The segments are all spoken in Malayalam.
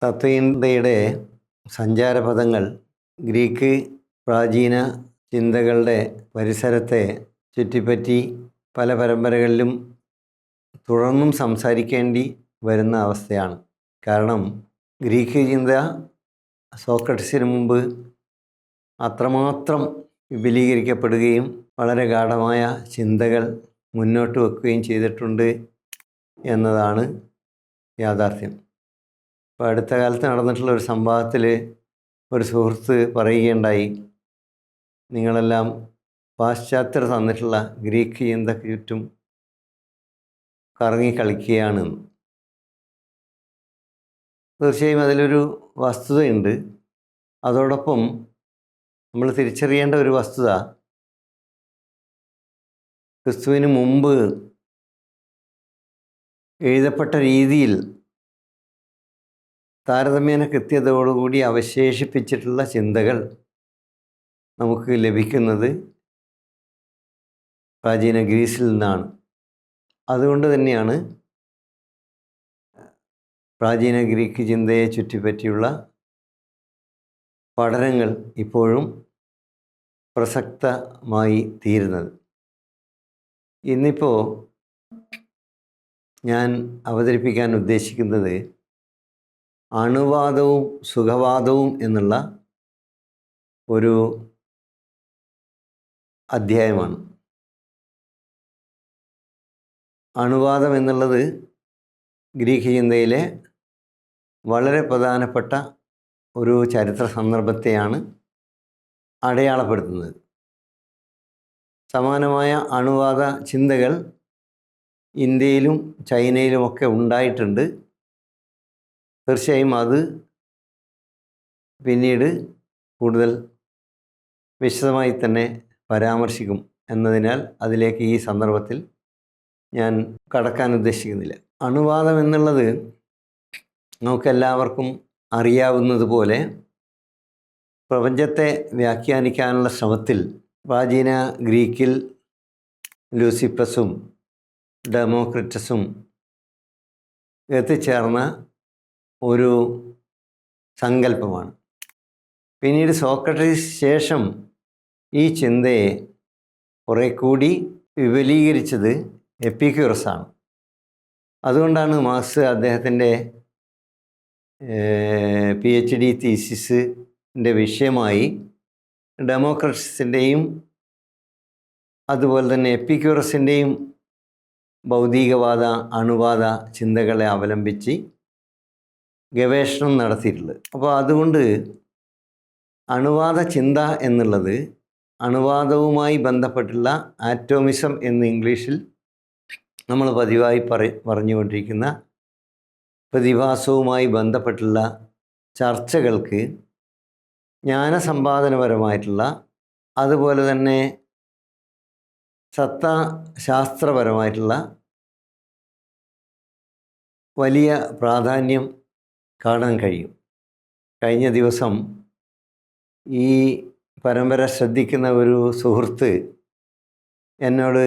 തത്വചിന്തയുടെ സഞ്ചാരപഥങ്ങൾ ഗ്രീക്ക് പ്രാചീന ചിന്തകളുടെ പരിസരത്തെ ചുറ്റിപ്പറ്റി പല പരമ്പരകളിലും തുടർന്നും സംസാരിക്കേണ്ടി വരുന്ന അവസ്ഥയാണ്. കാരണം ഗ്രീക്ക് ചിന്ത സോക്രട്ടീസിന് മുമ്പ് അത്രമാത്രം വിപുലീകരിക്കപ്പെടുകയും വളരെ ഗാഢമായ ചിന്തകൾ മുന്നോട്ട് വെക്കുകയും ചെയ്തിട്ടുണ്ട് എന്നതാണ് യാഥാർത്ഥ്യം. ഇപ്പോൾ അടുത്ത കാലത്ത് നടന്നിട്ടുള്ള ഒരു സംഭവത്തിൽ ഒരു സുഹൃത്ത് പറയുകയുണ്ടായി, നിങ്ങളെല്ലാം പാശ്ചാത്യർ തന്നിട്ടുള്ള ഗ്രീക്ക് ചിന്തയ്ക്ക് ചുറ്റും കറങ്ങിക്കളിക്കുകയാണ്. തീർച്ചയായും അതിലൊരു വസ്തുതയുണ്ട്. അതോടൊപ്പം നമ്മൾ തിരിച്ചറിയേണ്ട ഒരു വസ്തുത, ക്രിസ്തുവിന് മുമ്പ് എഴുതപ്പെട്ട രീതിയിൽ താരതമ്യേന കൃത്യതയോടുകൂടി അവശേഷിപ്പിച്ചിട്ടുള്ള ചിന്തകൾ നമുക്ക് ലഭിക്കുന്നത് പ്രാചീന ഗ്രീസിൽ നിന്നാണ്. അതുകൊണ്ട് തന്നെയാണ് പ്രാചീന ഗ്രീക്ക് ചിന്തയെ ചുറ്റിപ്പറ്റിയുള്ള പഠനങ്ങൾ ഇപ്പോഴും പ്രസക്തമായി തീരുന്നത്. ഇന്നിപ്പോൾ ഞാൻ അവതരിപ്പിക്കാൻ ഉദ്ദേശിക്കുന്നത് അണുവാദവും സുഖവാദവും എന്നുള്ള ഒരു അധ്യായമാണ്. അണുവാദം എന്നുള്ളത് ഗ്രീക്ക് ചിന്തയിലെ വളരെ പ്രധാനപ്പെട്ട ഒരു ചരിത്ര സന്ദർഭത്തെയാണ് അടയാളപ്പെടുത്തുന്നത്. സമാനമായ അണുവാദ ചിന്തകൾ ഇന്ത്യയിലും ചൈനയിലുമൊക്കെ ഉണ്ടായിട്ടുണ്ട്. തീർച്ചയായും അത് പിന്നീട് കൂടുതൽ വിശദമായി തന്നെ പരാമർശിക്കും എന്നതിനാൽ അതിലേക്ക് ഈ സന്ദർഭത്തിൽ ഞാൻ കടക്കാൻ ഉദ്ദേശിക്കുന്നില്ല. അണുവാദം എന്നുള്ളത് നമുക്കെല്ലാവർക്കും അറിയാവുന്നതുപോലെ പ്രപഞ്ചത്തെ വ്യാഖ്യാനിക്കാനുള്ള ശ്രമത്തിൽ പ്രാചീന ഗ്രീക്കിൽ ലൂസിപ്പസും ഡെമോക്രിറ്റസും എത്തിച്ചേർന്ന ഒരു സങ്കല്പമാണ്. പിന്നീട് സോക്രട്ടീസ് ശേഷം ഈ ചിന്തയെ കുറെ കൂടി വിപുലീകരിച്ചത് എപ്പിക്യൂറസാണ്. അതുകൊണ്ടാണ് മാർക്സ് അദ്ദേഹത്തിൻ്റെ PhD തീസിസിൻ്റെ വിഷയമായി ഡെമോക്രിറ്റസിൻ്റെയും അതുപോലെ തന്നെ എപ്പിക്യൂറസിൻ്റെയും ഭൗതികവാദ അണുവാദ ചിന്തകളെ അവലംബിച്ച് ഗവേഷണം നടത്തിയിട്ടുള്ളത്. അപ്പോൾ അതുകൊണ്ട് അണുവാദ ചിന്ത എന്നുള്ളത് അണുവാദവുമായി ബന്ധപ്പെട്ടുള്ള ആറ്റോമിസം എന്ന് ഇംഗ്ലീഷിൽ നമ്മൾ പതിവായി പറഞ്ഞുകൊണ്ടിരിക്കുന്ന പ്രതിഭാസവുമായി ബന്ധപ്പെട്ടുള്ള ചർച്ചകൾക്ക് ജ്ഞാനസമ്പാദനപരമായിട്ടുള്ള അതുപോലെ തന്നെ സത്താശാസ്ത്രപരമായിട്ടുള്ള വലിയ പ്രാധാന്യം കാണാൻ കഴിയും. കഴിഞ്ഞ ദിവസം ഈ പരമ്പര ശ്രദ്ധിക്കുന്ന ഒരു സുഹൃത്ത് എന്നോട്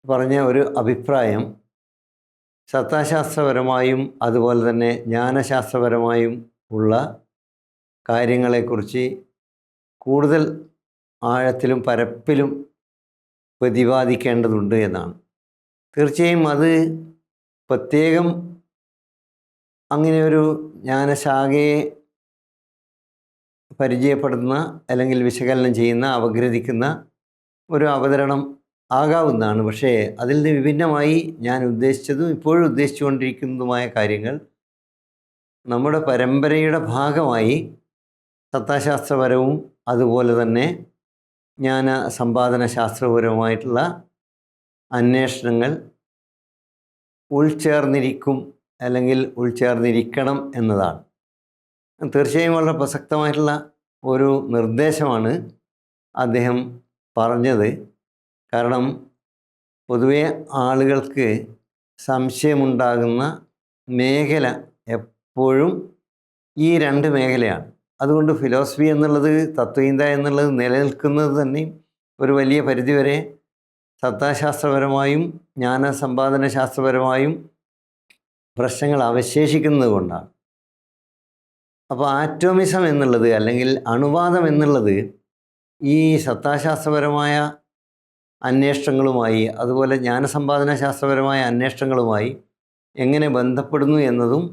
പറഞ്ഞ ഒരു അഭിപ്രായം, സത്താശാസ്ത്രപരമായും അതുപോലെ തന്നെ ജ്ഞാനശാസ്ത്രപരമായും ഉള്ള കാര്യങ്ങളെക്കുറിച്ച് കൂടുതൽ ആഴത്തിലും പരപ്പിലും പ്രതിപാദിക്കേണ്ടതുണ്ട് എന്നാണ്. തീർച്ചയായും അത് പ്രത്യേകം അങ്ങനെ ഒരു ജ്ഞാനശാഖയെ പരിചയപ്പെടുന്ന അല്ലെങ്കിൽ വിശകലനം ചെയ്യുന്ന അപഗ്രഥിക്കുന്ന ഒരു അവതരണം ആകാവുന്നതാണ്. പക്ഷേ അതിൽ നിന്ന് വിഭിന്നമായി ഞാൻ ഉദ്ദേശിച്ചതും ഇപ്പോഴും ഉദ്ദേശിച്ചുകൊണ്ടിരിക്കുന്നതുമായ കാര്യങ്ങൾ നമ്മുടെ പരമ്പരയുടെ ഭാഗമായി സത്താശാസ്ത്രപരവും അതുപോലെ തന്നെ ജ്ഞാന സമ്പാദന ശാസ്ത്രപരവുമായിട്ടുള്ള അന്വേഷണങ്ങൾ ഉൾച്ചേർന്നിരിക്കും അല്ലെങ്കിൽ ഉൾച്ചേർന്നിരിക്കണം എന്നതാണ്. തീർച്ചയായും വളരെ പ്രസക്തമായിട്ടുള്ള ഒരു നിർദ്ദേശമാണ് അദ്ദേഹം പറഞ്ഞത്. കാരണം പൊതുവെ ആളുകൾക്ക് സംശയമുണ്ടാകുന്ന മേഖല എപ്പോഴും ഈ രണ്ട് മേഖലയാണ്. അതുകൊണ്ട് ഫിലോസഫി എന്നുള്ളത്, തത്വചിന്ത എന്നുള്ളത് നിലനിൽക്കുന്നത് തന്നെ ഒരു വലിയ പരിധിവരെ സത്താശാസ്ത്രപരമായും ജ്ഞാനസമ്പാദന ശാസ്ത്രപരമായും പ്രശ്നങ്ങൾ അവശേഷിക്കുന്നത് കൊണ്ടാണ്. അപ്പോൾ ആറ്റോമിസം എന്നുള്ളത് അല്ലെങ്കിൽ അണുവാദം എന്നുള്ളത് ഈ സത്താശാസ്ത്രപരമായ അന്വേഷണങ്ങളുമായി അതുപോലെ ജ്ഞാനസമ്പാദന ശാസ്ത്രപരമായ അന്വേഷണങ്ങളുമായി എങ്ങനെ ബന്ധപ്പെടുന്നു എന്നതും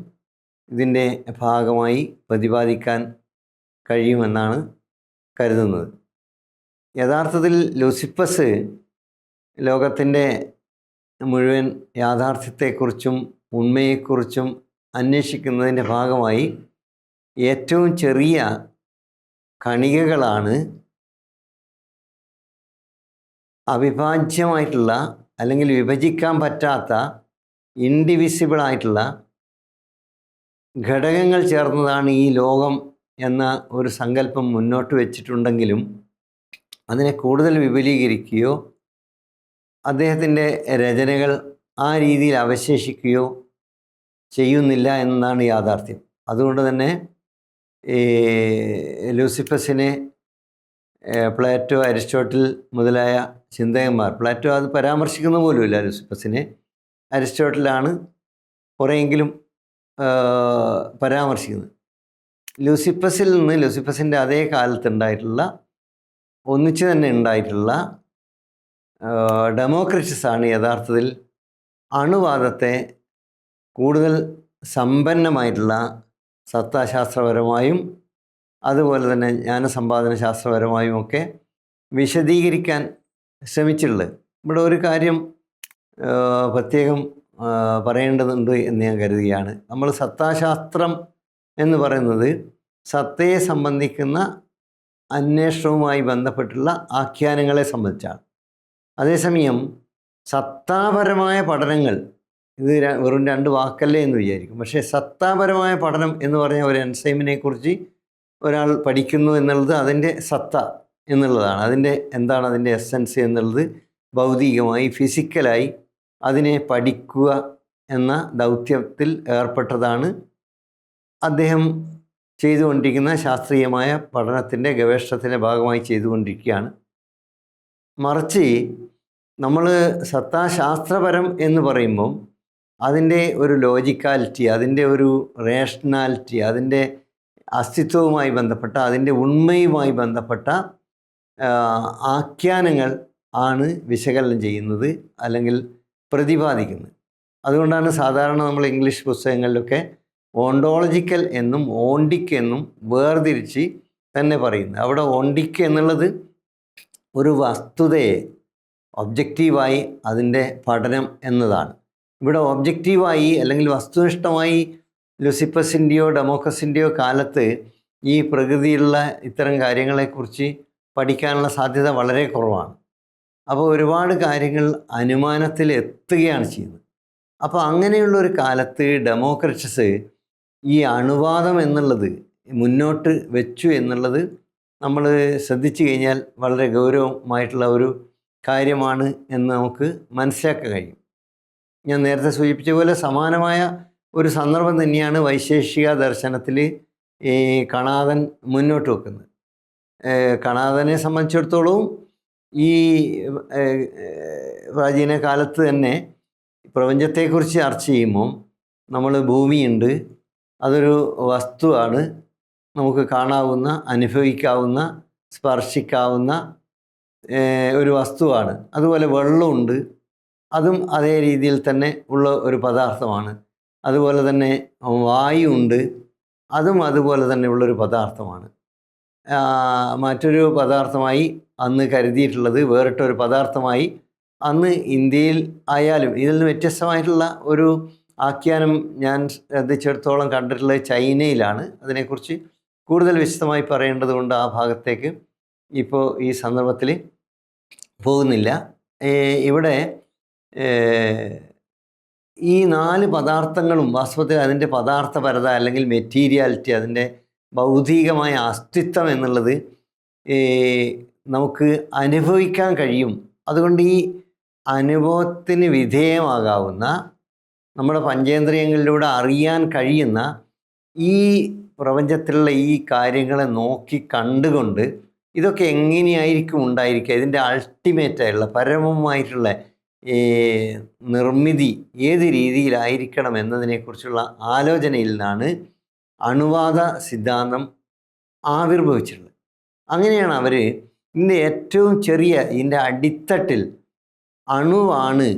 ഇതിൻ്റെ ഭാഗമായി പ്രതിപാദിക്കാൻ കഴിയുമെന്നാണ് കരുതുന്നത്. യഥാർത്ഥത്തിൽ ലൂസിഫസ് ലോകത്തിൻ്റെ മുഴുവൻ യാഥാർത്ഥ്യത്തെക്കുറിച്ചും ഉണ്മയെക്കുറിച്ചും അന്വേഷിക്കുന്നതിൻ്റെ ഭാഗമായി ഏറ്റവും ചെറിയ കണികകളാണ് അവിഭാജ്യമായിട്ടുള്ള അല്ലെങ്കിൽ വിഭജിക്കാൻ പറ്റാത്ത ഇൻഡിവിസിബിളായിട്ടുള്ള ഘടകങ്ങൾ ചേർന്നതാണ് ഈ ലോകം എന്ന ഒരു സങ്കല്പം മുന്നോട്ട് വെച്ചിട്ടുണ്ടെങ്കിലും അതിനെ കൂടുതൽ വിപുലീകരിക്കുകയോ അദ്ദേഹത്തിൻ്റെ രചനകൾ ആ രീതിയിൽ അവശേഷിക്കുകയോ ചെയ്യുന്നില്ല എന്നതാണ് യാഥാർത്ഥ്യം. അതുകൊണ്ട് തന്നെ ലൂസിഫസിനെ പ്ലാറ്റോ, അരിസ്റ്റോട്ടിൽ മുതലായ ചിന്തകന്മാർ, പ്ലാറ്റോ അത് പരാമർശിക്കുന്ന പോലുമില്ല ലൂസിഫസിനെ, അരിസ്റ്റോട്ടിലാണ് കുറേയെങ്കിലും പരാമർശിക്കുന്നത്. ലൂസിഫസിൽ നിന്ന് ലൂസിഫസിൻ്റെ അതേ കാലത്തുണ്ടായിട്ടുള്ള ഒന്നിച്ച് തന്നെ ഉണ്ടായിട്ടുള്ള ഡെമോക്രിറ്റസാണ് യഥാർത്ഥത്തിൽ അണുവാദത്തെ കൂടുതൽ സമ്പന്നമായിട്ടുള്ള സത്താശാസ്ത്രപരമായും അതുപോലെ തന്നെ ജ്ഞാനസമ്പാദന ശാസ്ത്രപരമായും ഒക്കെ വിശദീകരിക്കാൻ ശ്രമിച്ചിട്ടുള്ളത്. ഇവിടെ ഒരു കാര്യം പ്രത്യേകം പറയേണ്ടതുണ്ട് എന്ന് ഞാൻ കരുതുകയാണ്. നമ്മൾ സത്താശാസ്ത്രം എന്ന് പറയുന്നത് സത്തയെ സംബന്ധിക്കുന്ന അന്വേഷണവുമായി ബന്ധപ്പെട്ടുള്ള ആഖ്യാനങ്ങളെ സംബന്ധിച്ചാണ്. അതേസമയം സത്താപരമായ പഠനങ്ങൾ, ഇത് വെറും രണ്ട് വാക്കല്ലേ എന്ന് വിചാരിക്കും, പക്ഷേ സത്താപരമായ പഠനം എന്ന് പറഞ്ഞാൽ ഒരു എൻസൈമിനെ കുറിച്ച് ഒരാൾ പഠിക്കുന്നു എന്നുള്ളത് അതിൻ്റെ സത്ത എന്നുള്ളതാണ്. അതിൻ്റെ എന്താണ് അതിൻ്റെ എസൻസ് എന്നുള്ളത് ഭൗതികമായി ഫിസിക്കലായി അതിനെ പഠിക്കുക എന്ന ദൗത്യത്തിൽ ഏർപ്പെട്ടതാണ് അദ്ദേഹം ചെയ്തുകൊണ്ടിരിക്കുന്ന ശാസ്ത്രീയമായ പഠനത്തിൻ്റെ ഗവേഷണത്തിൻ്റെ ഭാഗമായി ചെയ്തുകൊണ്ടിരിക്കുകയാണ്. മറിച്ച് നമ്മൾ സത്താശാസ്ത്രപരം എന്ന് പറയുമ്പം അതിൻ്റെ ഒരു ലോജിക്കാലിറ്റി, അതിൻ്റെ ഒരു റേഷണാലിറ്റി, അതിൻ്റെ അസ്തിത്വവുമായി ബന്ധപ്പെട്ട, അതിൻ്റെ ഉണ്മയുമായി ബന്ധപ്പെട്ട ആഖ്യാനങ്ങൾ ആണ് വിശകലനം ചെയ്യുന്നത് അല്ലെങ്കിൽ പ്രതിപാദിക്കുന്നത്. അതുകൊണ്ടാണ് സാധാരണ നമ്മൾ ഇംഗ്ലീഷ് പുസ്തകങ്ങളിലൊക്കെ ഓണ്ടോളജിക്കൽ എന്നും ഓണ്ടിക് എന്നും വേർതിരിച്ച് തന്നെ പറയുന്നത്. അവിടെ ഓണ്ടിക് എന്നുള്ളത് ഒരു വസ്തുതയെ ഒബ്ജക്റ്റീവായി അതിൻ്റെ പഠനം എന്നതാണ്. ഇവിടെ ഒബ്ജക്റ്റീവായി അല്ലെങ്കിൽ വസ്തുനിഷ്ഠമായി ലൂസിഫസിൻ്റെയോ ഡെമോക്രസിൻ്റെയോ കാലത്ത് ഈ പ്രകൃതിയിലുള്ള ഇത്തരം കാര്യങ്ങളെക്കുറിച്ച് പഠിക്കാനുള്ള സാധ്യത വളരെ കുറവാണ്. അപ്പോൾ ഒരുപാട് കാര്യങ്ങൾ അനുമാനത്തിൽ എത്തുകയാണ് ചെയ്യുന്നത്. അപ്പോൾ അങ്ങനെയുള്ളൊരു കാലത്ത് ഡെമോക്രറ്റസ് ഈ അണുവാദം എന്നുള്ളത് മുന്നോട്ട് വെച്ചു എന്നുള്ളത് നമ്മൾ ശ്രദ്ധിച്ചു കഴിഞ്ഞാൽ വളരെ ഗൗരവമായിട്ടുള്ള ഒരു കാര്യമാണ് എന്ന് നമുക്ക് മനസ്സിലാക്കാൻ കഴിയും. ഞാൻ നേരത്തെ സൂചിപ്പിച്ച പോലെ സമാനമായ ഒരു സന്ദർഭം തന്നെയാണ് വൈശേഷിക ദർശനത്തിൽ ഈ കണാദൻ മുന്നോട്ട് വെക്കുന്നത്. കണാദനെ സംബന്ധിച്ചിടത്തോളം ഈ പ്രാചീന കാലത്ത് തന്നെ പ്രപഞ്ചത്തെക്കുറിച്ച് ചർച്ച ചെയ്യുമ്പോൾ നമ്മൾ ഭൂമിയുണ്ട്, അതൊരു വസ്തുവാണ്, നമുക്ക് കാണാവുന്ന, അനുഭവിക്കാവുന്ന, സ്പർശിക്കാവുന്ന ഒരു വസ്തുവാണ്. അതുപോലെ വെള്ളമുണ്ട്, അതും അതേ രീതിയിൽ തന്നെ ഉള്ള ഒരു പദാർത്ഥമാണ്. അതുപോലെ തന്നെ വായു ഉണ്ട്, അതും അതുപോലെ തന്നെ ഉള്ളൊരു പദാർത്ഥമാണ്. മറ്റൊരു പദാർത്ഥമായി അന്ന് കരുതിയിട്ടുള്ളത്, വേറിട്ടൊരു പദാർത്ഥമായി അന്ന് ഇന്ത്യയിൽ ആയാലും ഇതിൽ നിന്ന് വ്യത്യസ്തമായിട്ടുള്ള ഒരു ആഖ്യാനം ഞാൻ ശ്രദ്ധിച്ചിടത്തോളം കണ്ടിട്ടുള്ളത് ചൈനയിലാണ്. അതിനെക്കുറിച്ച് കൂടുതൽ വിശദമായി പറയേണ്ടത് കൊണ്ട് ആ ഭാഗത്തേക്ക് ഇപ്പോൾ ഈ സന്ദർഭത്തിൽ പോകുന്നില്ല. ഇവിടെ ഈ 4 പദാർത്ഥങ്ങളും വാസ്തവത്തിൽ അതിൻ്റെ പദാർത്ഥപരത അല്ലെങ്കിൽ മെറ്റീരിയാലിറ്റി, അതിൻ്റെ ഭൗതികമായ അസ്തിത്വം എന്നുള്ളത് നമുക്ക് അനുഭവിക്കാൻ കഴിയും. അതുകൊണ്ട് ഈ അനുഭവത്തിന് വിധേയമാകാവുന്ന, നമ്മുടെ പഞ്ചേന്ദ്രിയങ്ങളിലൂടെ അറിയാൻ കഴിയുന്ന ഈ പ്രപഞ്ചത്തിലുള്ള ഈ കാര്യങ്ങളെ നോക്കി കണ്ടുകൊണ്ട് ഇതൊക്കെ എങ്ങനെയായിരിക്കും ഉണ്ടായിരിക്കുക, ഇതിൻ്റെ അൾട്ടിമേറ്റായിട്ടുള്ള പരമമായിട്ടുള്ള ഈ നിർമ്മിതി ഏത് രീതിയിലായിരിക്കണം എന്നതിനെക്കുറിച്ചുള്ള ആലോചനയിൽ നിന്നാണ് അണുവാദ സിദ്ധാന്തം ആവിർഭവിച്ചിട്ടുള്ളത്. അങ്ങനെയാണ് അവർ ഇതിൻ്റെ ഏറ്റവും ചെറിയ ഇതിൻ്റെ അടിത്തട്ടിൽ അണുവാണ്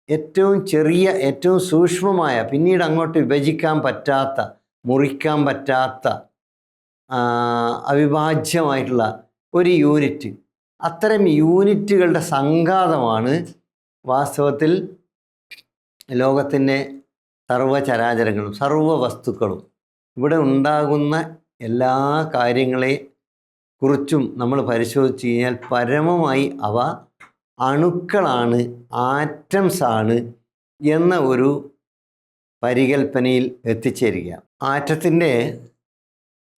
ഏറ്റവും ചെറിയ ഏറ്റവും സൂക്ഷ്മമായ പിന്നീട് അങ്ങോട്ട് വിഭജിക്കാൻ പറ്റാത്ത മുറിക്കാൻ പറ്റാത്ത അവിഭാജ്യമായിട്ടുള്ള ഒരു യൂണിറ്റ്. അത്തരം യൂണിറ്റുകളുടെ സംഘാതമാണ് വാസ്തവത്തിൽ ലോകത്തിൻ്റെ സർവ്വചരാചരങ്ങളും സർവ്വ വസ്തുക്കളും. ഇവിടെ ഉണ്ടാകുന്ന എല്ലാ കാര്യങ്ങളെ കുറിച്ചും നമ്മൾ പരിശോധിച്ച് കഴിഞ്ഞാൽ പരമമായി അവ അണുക്കളാണ്, ആറ്റംസാണ് എന്ന ഒരു പരികൽപ്പനയിൽ എത്തിച്ചേരുക. ആറ്റത്തിൻ്റെ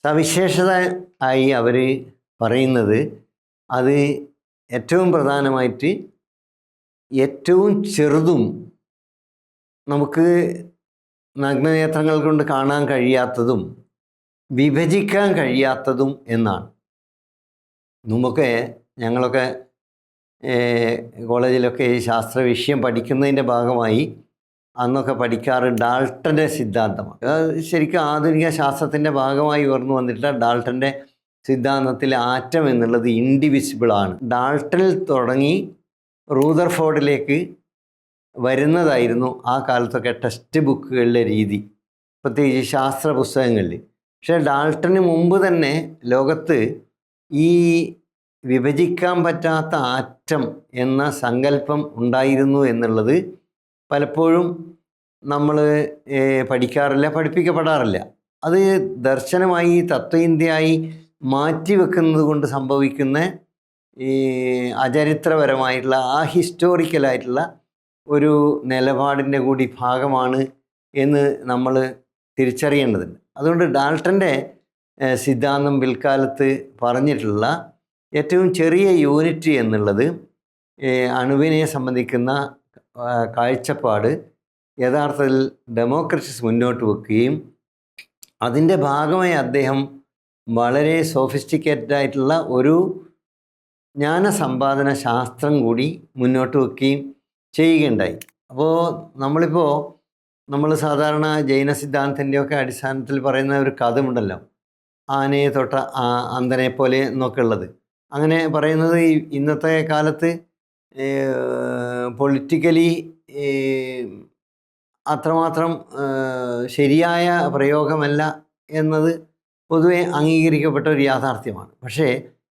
സവിശേഷത ആയി അവർ പറയുന്നത് അത് ഏറ്റവും പ്രധാനമായിട്ട് ഏറ്റവും ചെറുതും നമുക്ക് നഗ്നനേത്രങ്ങൾ കൊണ്ട് കാണാൻ കഴിയാത്തതും വിഭജിക്കാൻ കഴിയാത്തതും എന്നാണ്. മുമ്പൊക്കെ ഞങ്ങളൊക്കെ കോളേജിലൊക്കെ ഈ ശാസ്ത്ര വിഷയം പഠിക്കുന്നതിൻ്റെ ഭാഗമായി അന്നൊക്കെ പഠിക്കാറ് ഡാൾട്ടൻ്റെ സിദ്ധാന്തമാണ്. ശരിക്കും ആധുനിക ശാസ്ത്രത്തിൻ്റെ ഭാഗമായി ഉയർന്നു വന്നിട്ടുള്ള ഡാൾട്ടൻ്റെ സിദ്ധാന്തത്തിൽ ആറ്റം എന്നുള്ളത് ഇൻഡിവിസിബിളാണ്. ഡാൾട്ടനിൽ തുടങ്ങി റൂദർഫോർഡിലേക്ക് വരുന്നതായിരുന്നു ആ കാലത്തൊക്കെ ടെക്സ്റ്റ് ബുക്കുകളിലെ രീതി, പ്രത്യേകിച്ച് ശാസ്ത്ര പുസ്തകങ്ങളിൽ. പക്ഷേ ഡാൾട്ടന് മുമ്പ് തന്നെ ലോകത്ത് ഈ വിഭജിക്കാൻ പറ്റാത്ത ആറ്റം എന്ന സങ്കല്പം ഉണ്ടായിരുന്നു എന്നുള്ളത് പലപ്പോഴും നമ്മൾ പഠിക്കാറില്ല, പഠിപ്പിക്കപ്പെടാറില്ല. അത് ദർശനമായി തത്വചിന്തയായി മാറ്റിവെക്കുന്നത് കൊണ്ട് സംഭവിക്കുന്ന ഈ അചരിത്രപരമായിട്ടുള്ള ഹിസ്റ്റോറിക്കലായിട്ടുള്ള ഒരു നിലപാടിൻ്റെ കൂടി ഭാഗമാണ് എന്ന് നമ്മൾ തിരിച്ചറിയേണ്ടതുണ്ട്. അതുകൊണ്ട് ഡാൾട്ടൻ്റെ സിദ്ധാന്തം പിൽക്കാലത്ത് പറഞ്ഞിട്ടുള്ള ഏറ്റവും ചെറിയ യൂണിറ്റ് എന്നുള്ളത് അണുവിനെ സംബന്ധിക്കുന്ന കാഴ്ചപ്പാട് യഥാർത്ഥത്തിൽ ഡെമോക്രിറ്റസ് മുന്നോട്ട് വെക്കുകയും അതിൻ്റെ ഭാഗമായി അദ്ദേഹം വളരെ സോഫിസ്റ്റിക്കേറ്റഡ് ആയിട്ടുള്ള ഒരു ജ്ഞാനസമ്പാദന ശാസ്ത്രം കൂടി മുന്നോട്ട് വെക്കുകയും ചെയ്യുകയുണ്ടായി. അപ്പോൾ നമ്മൾ സാധാരണ ജൈന സിദ്ധാന്തത്തിൻ്റെയൊക്കെ അടിസ്ഥാനത്തിൽ പറയുന്ന ഒരു കഥമുണ്ടല്ലോ, ആനയെ തൊട്ട അന്ധനെ പോലെ എന്നൊക്കെ ഉള്ളത്. അങ്ങനെ പറയുന്നത് ഇന്നത്തെ കാലത്ത് പൊളിറ്റിക്കലി അത്രമാത്രം ശരിയായ പ്രയോഗമല്ല എന്നത് പൊതുവെ അംഗീകരിക്കപ്പെട്ട ഒരു യാഥാർത്ഥ്യമാണ്. പക്ഷേ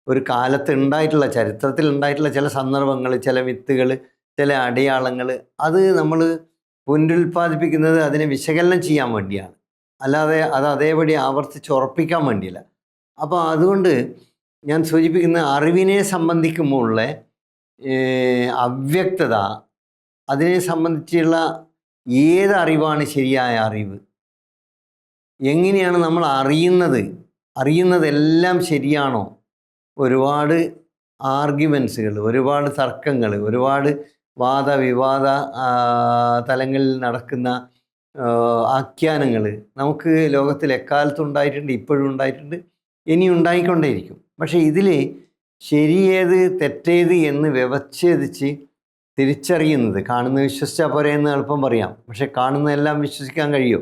ഒരു കാലത്ത് ഉണ്ടായിട്ടുള്ള ചരിത്രത്തിൽ ഉണ്ടായിട്ടുള്ള ചില സന്ദർഭങ്ങൾ, ചില മിത്തുകൾ, ചില അടയാളങ്ങൾ അത് നമ്മൾ പുനരുൽപ്പാദിപ്പിക്കുന്നത് അതിനെ വിശകലനം ചെയ്യാൻ വേണ്ടിയാണ്, അല്ലാതെ അത് അതേപടി ആവർത്തിച്ചുറപ്പിക്കാൻ വേണ്ടിയില്ല. അപ്പോൾ അതുകൊണ്ട് ഞാൻ സൂചിപ്പിക്കുന്ന അറിവിനെ സംബന്ധിക്കുമ്പോഴുള്ള അവ്യക്തത, അതിനെ സംബന്ധിച്ചുള്ള ഏത് അറിവാണ് ശരിയായ അറിവ്, എങ്ങനെയാണ് നമ്മൾ അറിയുന്നതെല്ലാം ശരിയാണോ? ഒരുപാട് ആർഗ്യുമെൻസുകൾ, ഒരുപാട് തർക്കങ്ങൾ, ഒരുപാട് വാദവിവാദ തലങ്ങളിൽ നടക്കുന്ന ആഖ്യാനങ്ങൾ നമുക്ക് ലോകത്തിൽ എക്കാലത്തും ഉണ്ടായിട്ടുണ്ട്, ഇപ്പോഴും ഉണ്ടായിട്ടുണ്ട്, ഇനി ഉണ്ടായിക്കൊണ്ടേയിരിക്കും. പക്ഷേ ഇതിൽ ശരിയേത് തെറ്റേത് എന്ന് വ്യവച്ഛേദിച്ച് തിരിച്ചറിയുന്നത്, കാണുന്നത് വിശ്വസിച്ചാൽ പോരെ എന്ന് എളുപ്പം പറയാം, പക്ഷെ കാണുന്നതെല്ലാം വിശ്വസിക്കാൻ കഴിയുമോ?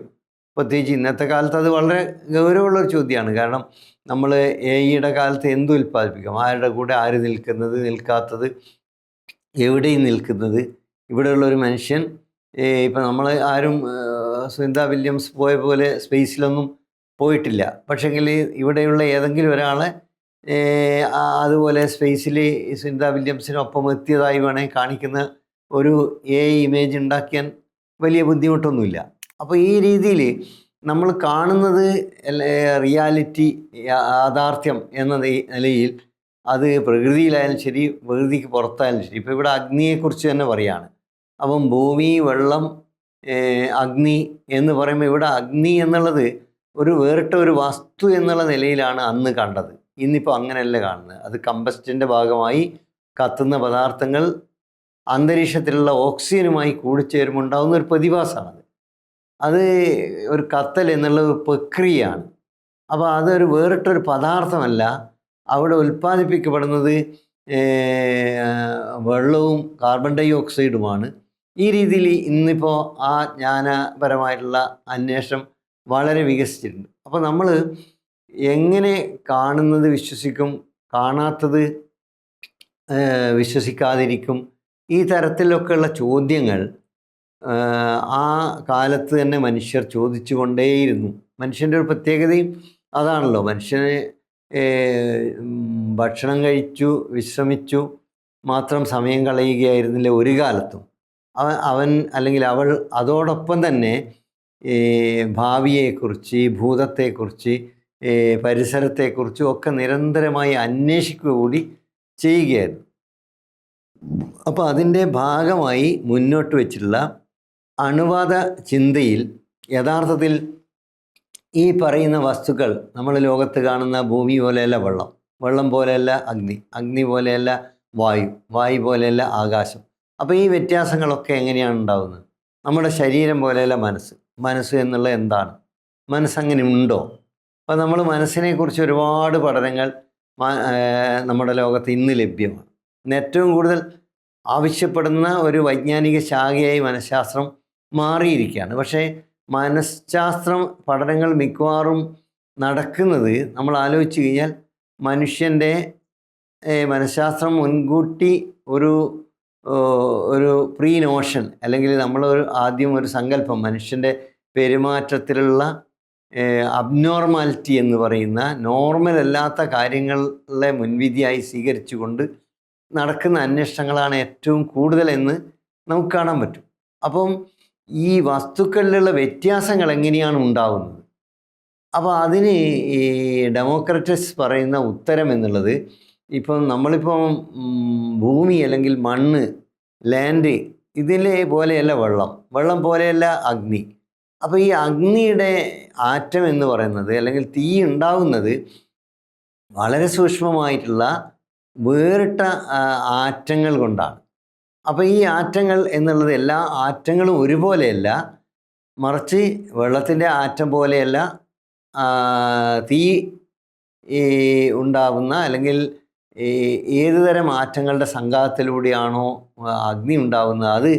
പ്രത്യേകിച്ച് ഇന്നത്തെ കാലത്ത് അത് വളരെ ഗൗരവമുള്ളൊരു ചോദ്യമാണ്. കാരണം നമ്മൾ AI കാലത്ത് എന്ത് ഉൽപ്പാദിപ്പിക്കാം, ആരുടെ കൂടെ ആര് നിൽക്കുന്നത്, നിൽക്കാത്തത്, എവിടെയും നിൽക്കുന്നത്. ഇവിടെയുള്ളൊരു മനുഷ്യൻ ഇപ്പം നമ്മൾ ആരും സുനിത വില്യംസ് പോയ പോലെ സ്പേസിലൊന്നും പോയിട്ടില്ല. പക്ഷെങ്കിൽ ഇവിടെയുള്ള ഏതെങ്കിലും ഒരാളെ അതുപോലെ സ്പേസിൽ സുനിത വില്യംസിനൊപ്പം എത്തിയതായി വേണമെങ്കിൽ കാണിക്കുന്ന ഒരു AI ഇമേജ് ഉണ്ടാക്കിയാൻ വലിയ ബുദ്ധിമുട്ടൊന്നുമില്ല. അപ്പോൾ ഈ രീതിയിൽ നമ്മൾ കാണുന്നത് റിയാലിറ്റി, യാഥാർത്ഥ്യം എന്ന നിലയിൽ അത് പ്രകൃതിയിലായാലും ശരി, പ്രകൃതിക്ക് പുറത്തായാലും ശരി. ഇപ്പോൾ ഇവിടെ അഗ്നിയെക്കുറിച്ച് തന്നെ പറയുകയാണ്. അപ്പം ഭൂമി, വെള്ളം, അഗ്നി എന്ന് പറയുമ്പോൾ ഇവിടെ അഗ്നി എന്നുള്ളത് ഒരു വേറിട്ട ഒരു വസ്തു എന്നുള്ള നിലയിലാണ് അന്ന് കണ്ടത്. ഇന്നിപ്പോൾ അങ്ങനെയല്ല കാണുന്നത്. അത് കമ്പസ്റ്റിൻ്റെ ഭാഗമായി കത്തുന്ന പദാർത്ഥങ്ങൾ അന്തരീക്ഷത്തിലുള്ള ഓക്സിജനുമായി കൂടിച്ചേരുമ്പോൾ ഉണ്ടാകുന്ന ഒരു പ്രതിഭാസമാണത്. അത് ഒരു കത്തൽ എന്നുള്ള ഒരു പ്രക്രിയയാണ്. അപ്പോൾ അതൊരു വേറിട്ടൊരു പദാർത്ഥമല്ല. അവിടെ ഉൽപ്പാദിപ്പിക്കപ്പെടുന്നത് വെള്ളവും കാർബൺ ഡൈ ഓക്സൈഡുമാണ്. ഈ രീതിയിൽ ഇന്നിപ്പോൾ ആ ജ്ഞാനപരമായിട്ടുള്ള അന്വേഷണം വളരെ വികസിച്ചിട്ടുണ്ട്. അപ്പോൾ നമ്മൾ എങ്ങനെ കാണുന്നത് വിശ്വസിക്കും, കാണാത്തത് വിശ്വസിക്കാതിരിക്കും, ഈ തരത്തിലൊക്കെയുള്ള ചോദ്യങ്ങൾ ആ കാലത്ത് തന്നെ മനുഷ്യർ ചോദിച്ചു കൊണ്ടേയിരുന്നു. മനുഷ്യൻ്റെ ഒരു പ്രത്യേകതയും അതാണല്ലോ. മനുഷ്യന് ഭക്ഷണം കഴിച്ചു വിശ്രമിച്ചു മാത്രം സമയം കളയുകയായിരുന്നില്ല ഒരു കാലത്തും. അവൻ അല്ലെങ്കിൽ അവൾ അതോടൊപ്പം തന്നെ ഭാവിയെക്കുറിച്ച്, ഭൂതത്തെക്കുറിച്ച്, പരിസരത്തെക്കുറിച്ചും ഒക്കെ നിരന്തരമായി അന്വേഷിക്കുക കൂടി ചെയ്യുകയായിരുന്നു. അപ്പോൾ അതിൻ്റെ ഭാഗമായി മുന്നോട്ട് വച്ചിട്ടുള്ള അണുവാദ ചിന്തയിൽ യഥാർത്ഥത്തിൽ ഈ പറയുന്ന വസ്തുക്കൾ, നമ്മൾ ലോകത്ത് കാണുന്ന ഭൂമി പോലെയല്ല വെള്ളം, വെള്ളം പോലെയല്ല അഗ്നി, അഗ്നി പോലെയല്ല വായു, വായു പോലെയല്ല ആകാശം. അപ്പോൾ ഈ വ്യത്യാസങ്ങളൊക്കെ എങ്ങനെയാണ് ഉണ്ടാകുന്നത്? നമ്മുടെ ശരീരം പോലെയല്ല മനസ്സ്. മനസ്സ് എന്നുള്ളത് എന്താണ്? മനസ്സങ്ങനെ ഉണ്ടോ? അപ്പോൾ നമ്മൾ മനസ്സിനെക്കുറിച്ച് ഒരുപാട് പഠനങ്ങൾ നമ്മുടെ ലോകത്ത് ഇന്ന് ലഭ്യമാണ്. ഇന്ന് ഏറ്റവും കൂടുതൽ ആവശ്യപ്പെടുന്ന ഒരു വൈജ്ഞാനിക ശാഖയായി മനഃശാസ്ത്രം മാറിയിരിക്കുകയാണ്. പക്ഷേ മനഃശാസ്ത്രം പഠനങ്ങൾ മിക്കവാറും നടക്കുന്നത്, നമ്മൾ ആലോചിച്ച് കഴിഞ്ഞാൽ, മനുഷ്യൻ്റെ മനഃശാസ്ത്രം മുൻകൂട്ടി ഒരു പ്രീ നോഷൻ, അല്ലെങ്കിൽ നമ്മളൊരു ആദ്യം ഒരു സങ്കല്പം, മനുഷ്യൻ്റെ പെരുമാറ്റത്തിലുള്ള അബ്നോർമാലിറ്റി എന്ന് പറയുന്ന നോർമൽ അല്ലാത്ത കാര്യങ്ങളെ മുൻവിധിയായി സ്വീകരിച്ചുകൊണ്ട് നടക്കുന്ന അന്വേഷണങ്ങളാണ് ഏറ്റവും കൂടുതലെന്ന് നമുക്ക് കാണാൻ പറ്റും. അപ്പം ഈ വസ്തുക്കളിലുള്ള വ്യത്യാസങ്ങൾ എങ്ങനെയാണ് ഉണ്ടാകുന്നത്? അപ്പോൾ അതിന് ഈ ഡെമോക്രറ്റസ് പറയുന്ന ഉത്തരം എന്നുള്ളത്, ഇപ്പം നമ്മളിപ്പം ഭൂമി അല്ലെങ്കിൽ മണ്ണ്, ലാൻഡ്, ഇതിലെ പോലെയല്ല വെള്ളം, വെള്ളം പോലെയല്ല അഗ്നി. അപ്പോൾ ഈ അഗ്നിയുടെ ആറ്റം എന്ന് പറയുന്നത്, അല്ലെങ്കിൽ തീ ഉണ്ടാകുന്നത് വളരെ സൂക്ഷ്മമായിട്ടുള്ള വേറിട്ട ആറ്റങ്ങൾ കൊണ്ടാണ്. അപ്പോൾ ഈ ആറ്റങ്ങൾ എന്നുള്ളത് എല്ലാ ആറ്റങ്ങളും ഒരുപോലെയല്ല, മറിച്ച് വെള്ളത്തിൻ്റെ ആറ്റം പോലെയല്ല തീ ഉണ്ടാകുന്ന, അല്ലെങ്കിൽ ഏതുതരം ആറ്റങ്ങളുടെ സംഘാതത്തിലൂടെയാണോ അഗ്നി ഉണ്ടാകുന്നത്,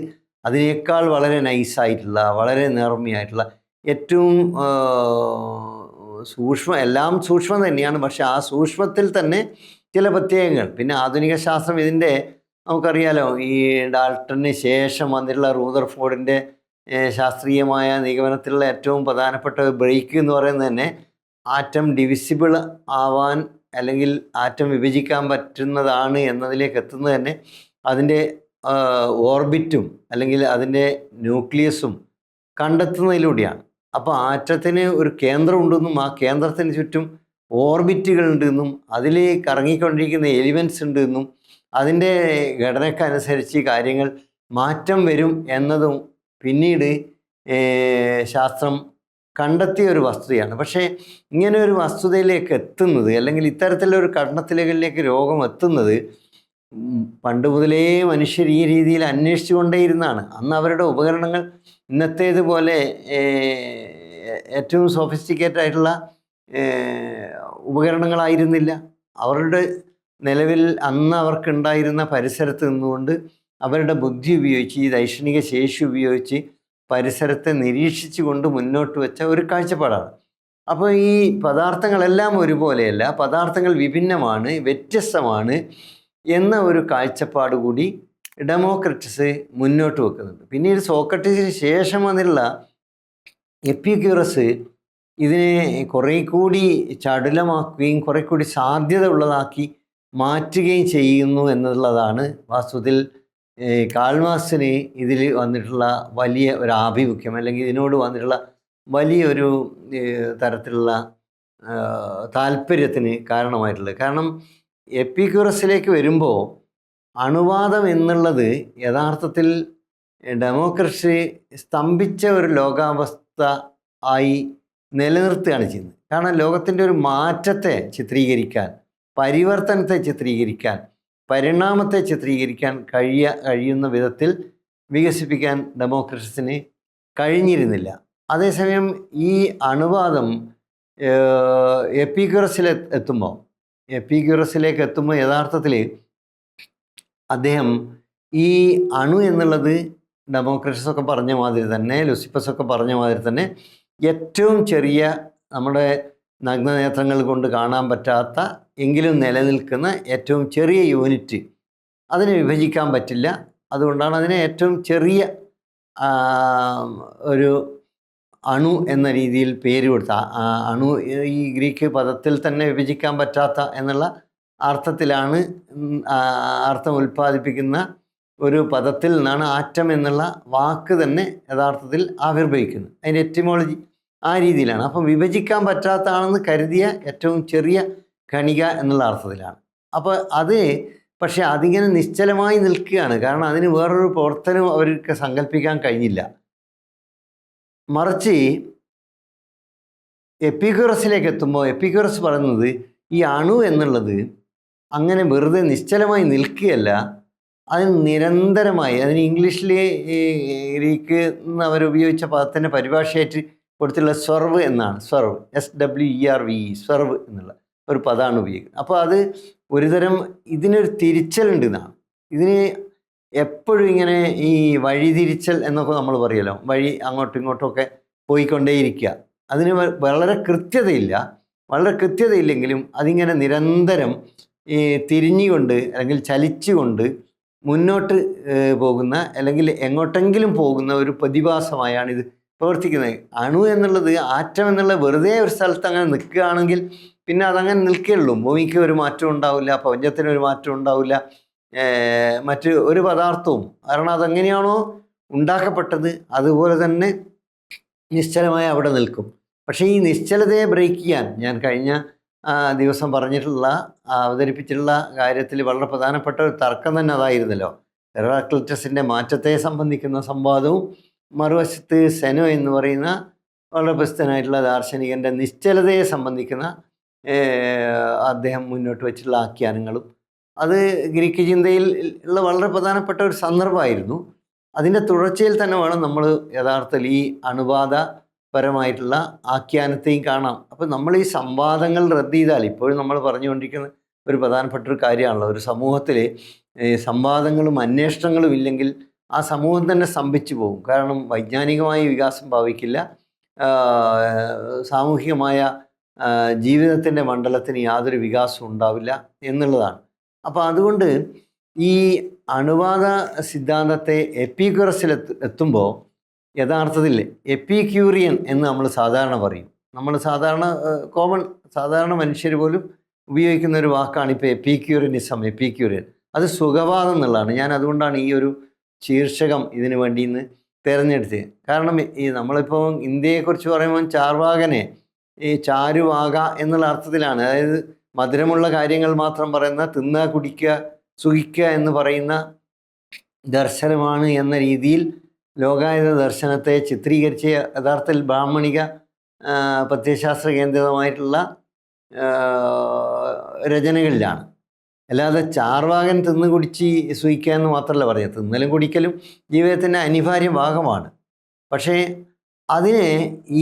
അതിനേക്കാൾ വളരെ നൈസായിട്ടുള്ള, വളരെ നേർമ്മയായിട്ടുള്ള, ഏറ്റവും എല്ലാം സൂക്ഷ്മം തന്നെയാണ്, പക്ഷെ ആ സൂക്ഷ്മത്തിൽ തന്നെ ചില പ്രത്യേകങ്ങൾ. പിന്നെ ആധുനിക ശാസ്ത്രം ഇതിൻ്റെ, നമുക്കറിയാലോ, ഈ ഡാൾട്ടന് ശേഷം വന്നിട്ടുള്ള റൂദർഫോർഡിൻ്റെ ശാസ്ത്രീയമായ നിഗമനത്തിലുള്ള ഏറ്റവും പ്രധാനപ്പെട്ട ബ്രേക്ക് എന്ന് പറയുന്നത് തന്നെ ആറ്റം ഡിവിസിബിൾ ആവാൻ, അല്ലെങ്കിൽ ആറ്റം വിഭജിക്കാൻ പറ്റുന്നതാണ് എന്നതിലേക്ക് എത്തുന്നത് തന്നെ അതിൻ്റെ ഓർബിറ്റും അല്ലെങ്കിൽ അതിൻ്റെ ന്യൂക്ലിയസും കണ്ടെത്തുന്നതിലൂടെയാണ്. അപ്പോൾ ആറ്റത്തിന് ഒരു കേന്ദ്രമുണ്ടെന്നും ആ കേന്ദ്രത്തിന് ചുറ്റും ഓർബിറ്റുകൾ ഉണ്ടെന്നും അതിൽ കറങ്ങിക്കൊണ്ടിരിക്കുന്ന എലിമെൻറ്റ്സ് ഉണ്ടെന്നും അതിൻ്റെ ഘടനയ്ക്കനുസരിച്ച് കാര്യങ്ങൾ മാറ്റം വരും എന്നതും പിന്നീട് ശാസ്ത്രം കണ്ടെത്തിയ ഒരു വസ്തുതയാണ്. പക്ഷേ ഇങ്ങനെ ഒരു വസ്തുതയിലേക്ക് എത്തുന്നത്, അല്ലെങ്കിൽ ഇത്തരത്തിലൊരു കടണത്തിലേക്ക് രോഗം എത്തുന്നത്, പണ്ട് മുതലേ മനുഷ്യർ ഈ രീതിയിൽ അന്വേഷിച്ചു കൊണ്ടേയിരുന്നാണ്. അന്ന് അവരുടെ ഉപകരണങ്ങൾ ഇന്നത്തേതുപോലെ ഏറ്റവും സോഫിസ്റ്റിക്കേറ്റഡ് ആയിട്ടുള്ള ഉപകരണങ്ങളായിരുന്നില്ല. അവരുടെ നിലവിൽ അന്ന് അവർക്കുണ്ടായിരുന്ന പരിസരത്ത് നിന്നുകൊണ്ട് അവരുടെ ബുദ്ധി ഉപയോഗിച്ച്, ഈ ദൈക്ഷണിക ശേഷി ഉപയോഗിച്ച് പരിസരത്തെ നിരീക്ഷിച്ചു കൊണ്ട് മുന്നോട്ട് വെച്ച ഒരു കാഴ്ചപ്പാടാണ്. അപ്പോൾ ഈ പദാർത്ഥങ്ങളെല്ലാം ഒരുപോലെയല്ല, പദാർത്ഥങ്ങൾ വിഭിന്നമാണ്, വ്യത്യസ്തമാണ് എന്ന ഒരു കാഴ്ചപ്പാട് കൂടി ഡെമോക്രിറ്റസ് മുന്നോട്ട് വെക്കുന്നുണ്ട്. പിന്നീട് സോക്രട്ടീസിന് ശേഷം വന്നിട്ടുള്ള എപ്പിക്യൂറസ് ഇതിനെ കുറേ കൂടി ചടുലമാക്കുകയും കുറേ കൂടി സാധ്യത ഉള്ളതാക്കി മാറ്റുകയും ചെയ്യുന്നു എന്നുള്ളതാണ് വാസ്തവത്തിൽ കാൾ മാർക്സിന് ഇതിൽ വന്നിട്ടുള്ള വലിയ ഒരു ആഭിമുഖ്യം, അല്ലെങ്കിൽ ഇതിനോട് വന്നിട്ടുള്ള വലിയൊരു തരത്തിലുള്ള താല്പര്യത്തിന് കാരണമായിട്ടുള്ളത്. കാരണം എപ്പിക്യൂറസിലേക്ക് വരുമ്പോൾ അണുവാദം എന്നുള്ളത് യഥാർത്ഥത്തിൽ ഡെമോക്രസി സ്തംഭിച്ച ഒരു ലോകാവസ്ഥ ആയി നിലനിർത്തുകയാണ് ചെയ്യുന്നത്. കാരണം ലോകത്തിൻ്റെ ഒരു മാറ്റത്തെ ചിത്രീകരിക്കാൻ, പരിവർത്തനത്തെ ചിത്രീകരിക്കാൻ, പരിണാമത്തെ ചിത്രീകരിക്കാൻ കഴിയുന്ന വിധത്തിൽ വികസിപ്പിക്കാൻ ഡെമോക്രസിന് കഴിഞ്ഞിരുന്നില്ല. അതേസമയം ഈ അണുവാദം എപ്പിക്യൂറസിലേക്ക് എത്തുമ്പോൾ യഥാർത്ഥത്തിൽ അദ്ദേഹം ഈ അണു എന്നുള്ളത് ഡെമോക്രിറ്റസ് ഒക്കെ പറഞ്ഞ മാതിരി തന്നെ, ലുസിഫസ് ഒക്കെ പറഞ്ഞ മാതിരി തന്നെ ഏറ്റവും ചെറിയ നമ്മുടെ നഗ്നനേത്രങ്ങൾ കൊണ്ട് കാണാൻ പറ്റാത്ത എങ്കിലും നിലനിൽക്കുന്ന ഏറ്റവും ചെറിയ യൂണിറ്റ്, അതിനെ വിഭജിക്കാൻ പറ്റില്ല. അതുകൊണ്ടാണ് അതിനെ ഏറ്റവും ചെറിയ ഒരു അണു എന്ന രീതിയിൽ പേര് കൊടുത്ത. അണു ഈ ഗ്രീക്ക് പദത്തിൽ തന്നെ വിഭജിക്കാൻ പറ്റാത്ത എന്നുള്ള അർത്ഥത്തിലാണ് അർത്ഥം ഉൽപ്പാദിപ്പിക്കുന്ന ഒരു പദത്തിൽ നിന്നാണ് ആറ്റം എന്നുള്ള വാക്ക് തന്നെ യഥാർത്ഥത്തിൽ ആവിർഭവിക്കുന്നത്. അതിൻ്റെ എറ്റിമോളജി ആ രീതിയിലാണ്. അപ്പം വിഭജിക്കാൻ പറ്റാത്തതാണെന്ന് കരുതിയ ഏറ്റവും ചെറിയ കണിക എന്നുള്ള അർത്ഥത്തിലാണ്. അപ്പോൾ അത് പക്ഷെ അതിങ്ങനെ നിശ്ചലമായി നിൽക്കുകയാണ്. കാരണം അതിന് വേറൊരു പ്രവർത്തനവും അവർക്ക് സങ്കല്പിക്കാൻ കഴിഞ്ഞില്ല. മറിച്ച് എപ്പിക്യൂറസിലേക്ക് എത്തുമ്പോൾ എപ്പിക്യൂറസ് പറയുന്നത് ഈ അണു എന്നുള്ളത് അങ്ങനെ വെറുതെ നിശ്ചലമായി നിൽക്കുകയല്ല, അതിന് നിരന്തരമായി, അതിന് ഇംഗ്ലീഷിൽ ഗ്രീക്ക് അവരുപയോഗിച്ച പദത്തിൻ്റെ പരിഭാഷയായിട്ട് കൊടുത്തുള്ള സ്വർവ് എന്നാണ്. സ്വർവ്, SWERVE, സ്വർവ് എന്നുള്ള ഒരു പദമാണ് ഉപയോഗിക്കുന്നത്. അപ്പോൾ അത് ഒരുതരം ഇതിനൊരു തിരിച്ചലുണ്ട് എന്നാണ്. ഇതിന് എപ്പോഴും ഇങ്ങനെ ഈ വഴിതിരിച്ചൽ എന്നൊക്കെ നമ്മൾ പറയുമല്ലോ, വഴി അങ്ങോട്ടും ഇങ്ങോട്ടുമൊക്കെ പോയിക്കൊണ്ടേയിരിക്കുക. അതിന് വളരെ കൃത്യതയില്ലെങ്കിലും അതിങ്ങനെ നിരന്തരം ഈ തിരിഞ്ഞുകൊണ്ട് അല്ലെങ്കിൽ ചലിച്ചുകൊണ്ട് മുന്നോട്ട് പോകുന്ന അല്ലെങ്കിൽ എങ്ങോട്ടെങ്കിലും പോകുന്ന ഒരു പ്രതിഭാസമായാണ് ഇത് പ്രവർത്തിക്കുന്നത്. അണു എന്നുള്ളത്, ആറ്റം എന്നുള്ളത് വെറുതെ ഒരു സ്ഥലത്ത് അങ്ങനെ നിൽക്കുകയാണെങ്കിൽ പിന്നെ അതങ്ങനെ നിൽക്കുകയുള്ളൂ. ഭൂമിക്ക് ഒരു മാറ്റം ഉണ്ടാവില്ല, പ്രപഞ്ചത്തിന് ഒരു മാറ്റം ഉണ്ടാവില്ല, മറ്റ് ഒരു പദാർത്ഥവും. കാരണം അതെങ്ങനെയാണോ ഉണ്ടാക്കപ്പെട്ടത് അതുപോലെ തന്നെ നിശ്ചലമായി അവിടെ നിൽക്കും. പക്ഷേ ഈ നിശ്ചലതയെ ബ്രേക്ക് ചെയ്യാൻ ഞാൻ കഴിഞ്ഞ ദിവസം അവതരിപ്പിച്ചിട്ടുള്ള കാര്യത്തിൽ വളരെ പ്രധാനപ്പെട്ട ഒരു തർക്കം തന്നെ അതായിരുന്നല്ലോ. ഹെറാക്ലിറ്റസിൻ്റെ മാറ്റത്തെ സംബന്ധിക്കുന്ന സംവാദവും മറുവശത്ത് സെനോ എന്ന് പറയുന്ന വളരെ പ്രസിദ്ധനായിട്ടുള്ള ദാർശനികൻ്റെ നിശ്ചലതയെ സംബന്ധിക്കുന്ന അദ്ദേഹം മുന്നോട്ട് വെച്ചിട്ടുള്ള ആഖ്യാനങ്ങളും, അത് ഗ്രീക്ക് ചിന്തയിൽ ഉള്ള വളരെ പ്രധാനപ്പെട്ട ഒരു സന്ദർഭമായിരുന്നു. അതിൻ്റെ തുടർച്ചയിൽ തന്നെ വേണം നമ്മൾ യഥാർത്ഥത്തിൽ ഈ അണുബാധപരമായിട്ടുള്ള ആഖ്യാനത്തെയും കാണാം. അപ്പോൾ നമ്മൾ ഈ സംവാദങ്ങൾ റദ്ദ് ചെയ്താൽ, ഇപ്പോഴും നമ്മൾ പറഞ്ഞുകൊണ്ടിരിക്കുന്ന ഒരു പ്രധാനപ്പെട്ട ഒരു കാര്യമാണല്ലോ, ഒരു സമൂഹത്തിൽ സംവാദങ്ങളും അന്വേഷണങ്ങളും ഇല്ലെങ്കിൽ ആ സമൂഹം തന്നെ സ്തംഭിച്ചു പോകും. കാരണം വൈജ്ഞാനികമായ വികാസം ഭാവിക്കില്ല, സാമൂഹികമായ ജീവിതത്തിൻ്റെ മണ്ഡലത്തിന് യാതൊരു വികാസവും ഉണ്ടാവില്ല എന്നുള്ളതാണ്. അപ്പോൾ അതുകൊണ്ട് ഈ അണുബാധ സിദ്ധാന്തത്തെ എപ്പിക്യൂറസിൽ എത്തുമ്പോൾ യഥാർത്ഥത്തിൽ എപ്പിക്യൂറിയൻ എന്ന് നമ്മൾ സാധാരണ പറയും. നമ്മൾ സാധാരണ മനുഷ്യർ പോലും ഉപയോഗിക്കുന്ന ഒരു വാക്കാണ് ഇപ്പോൾ എപ്പിക്യൂറിയനിസം. അത് സുഖവാദം എന്നുള്ളതാണ്. ഞാൻ അതുകൊണ്ടാണ് ഈ ഒരു ശീർഷകം ഇതിനു വേണ്ടി ഇന്ന് തിരഞ്ഞെടുത്തത്. കാരണം ഈ നമ്മളിപ്പോൾ ഇന്ത്യയെക്കുറിച്ച് പറയുമ്പോൾ ചാർവാകനെ ഈ ചാരുവാക എന്നുള്ള അർത്ഥത്തിലാണ്. അതായത് മധുരമുള്ള കാര്യങ്ങൾ മാത്രം പറയുന്ന, തിന്നുക, കുടിക്കുക, സുഖിക്കുക എന്ന് പറയുന്ന ദർശനമാണ് എന്ന രീതിയിൽ ലോകായത ദർശനത്തെ ചിത്രീകരിച്ച യഥാർത്ഥത്തിൽ ബ്രാഹ്മണിക പ്രത്യയശാസ്ത്ര കേന്ദ്രിതമായിട്ടുള്ള രചനകളിലാണ്. അല്ലാതെ ചാർവാകൻ തിന്ന് കുടിച്ച് സുഖിക്കുക എന്ന് മാത്രമല്ല പറയുക. തിന്നലും കുടിക്കലും ജീവിതത്തിൻ്റെ അനിവാര്യ ഭാഗമാണ്. പക്ഷേ അതിനെ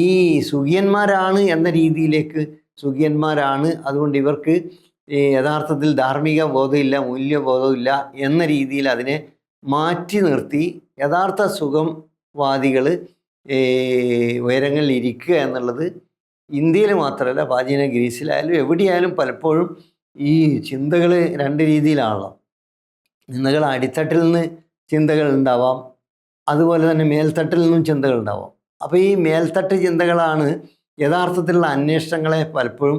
ഈ സുഖിയന്മാരാണ് എന്ന രീതിയിലേക്ക്, സുഖിയന്മാരാണ് അതുകൊണ്ട് ഇവർക്ക് യഥാർത്ഥത്തിൽ ധാർമ്മിക ബോധമില്ല, മൂല്യബോധമില്ല എന്ന രീതിയിൽ അതിനെ മാറ്റി നിർത്തി യഥാർത്ഥ സുഖംവാദികൾ ഉയരങ്ങളിൽ ഇരിക്കുക എന്നുള്ളത് ഇന്ത്യയിൽ മാത്രമല്ല, പ്രാചീന ഗ്രീസിലായാലും എവിടെയായാലും പലപ്പോഴും ഈ ചിന്തകൾ രണ്ട് രീതിയിലാണല്ലോ. ചിന്തകൾ അടിത്തട്ടിൽ നിന്ന് ചിന്തകൾ ഉണ്ടാവാം, അതുപോലെ തന്നെ മേൽത്തട്ടിൽ നിന്നും ചിന്തകൾ ഉണ്ടാവാം. അപ്പോൾ ഈ മേൽത്തട്ട് ചിന്തകളാണ് യഥാർത്ഥത്തിലുള്ള അന്വേഷണങ്ങളെ പലപ്പോഴും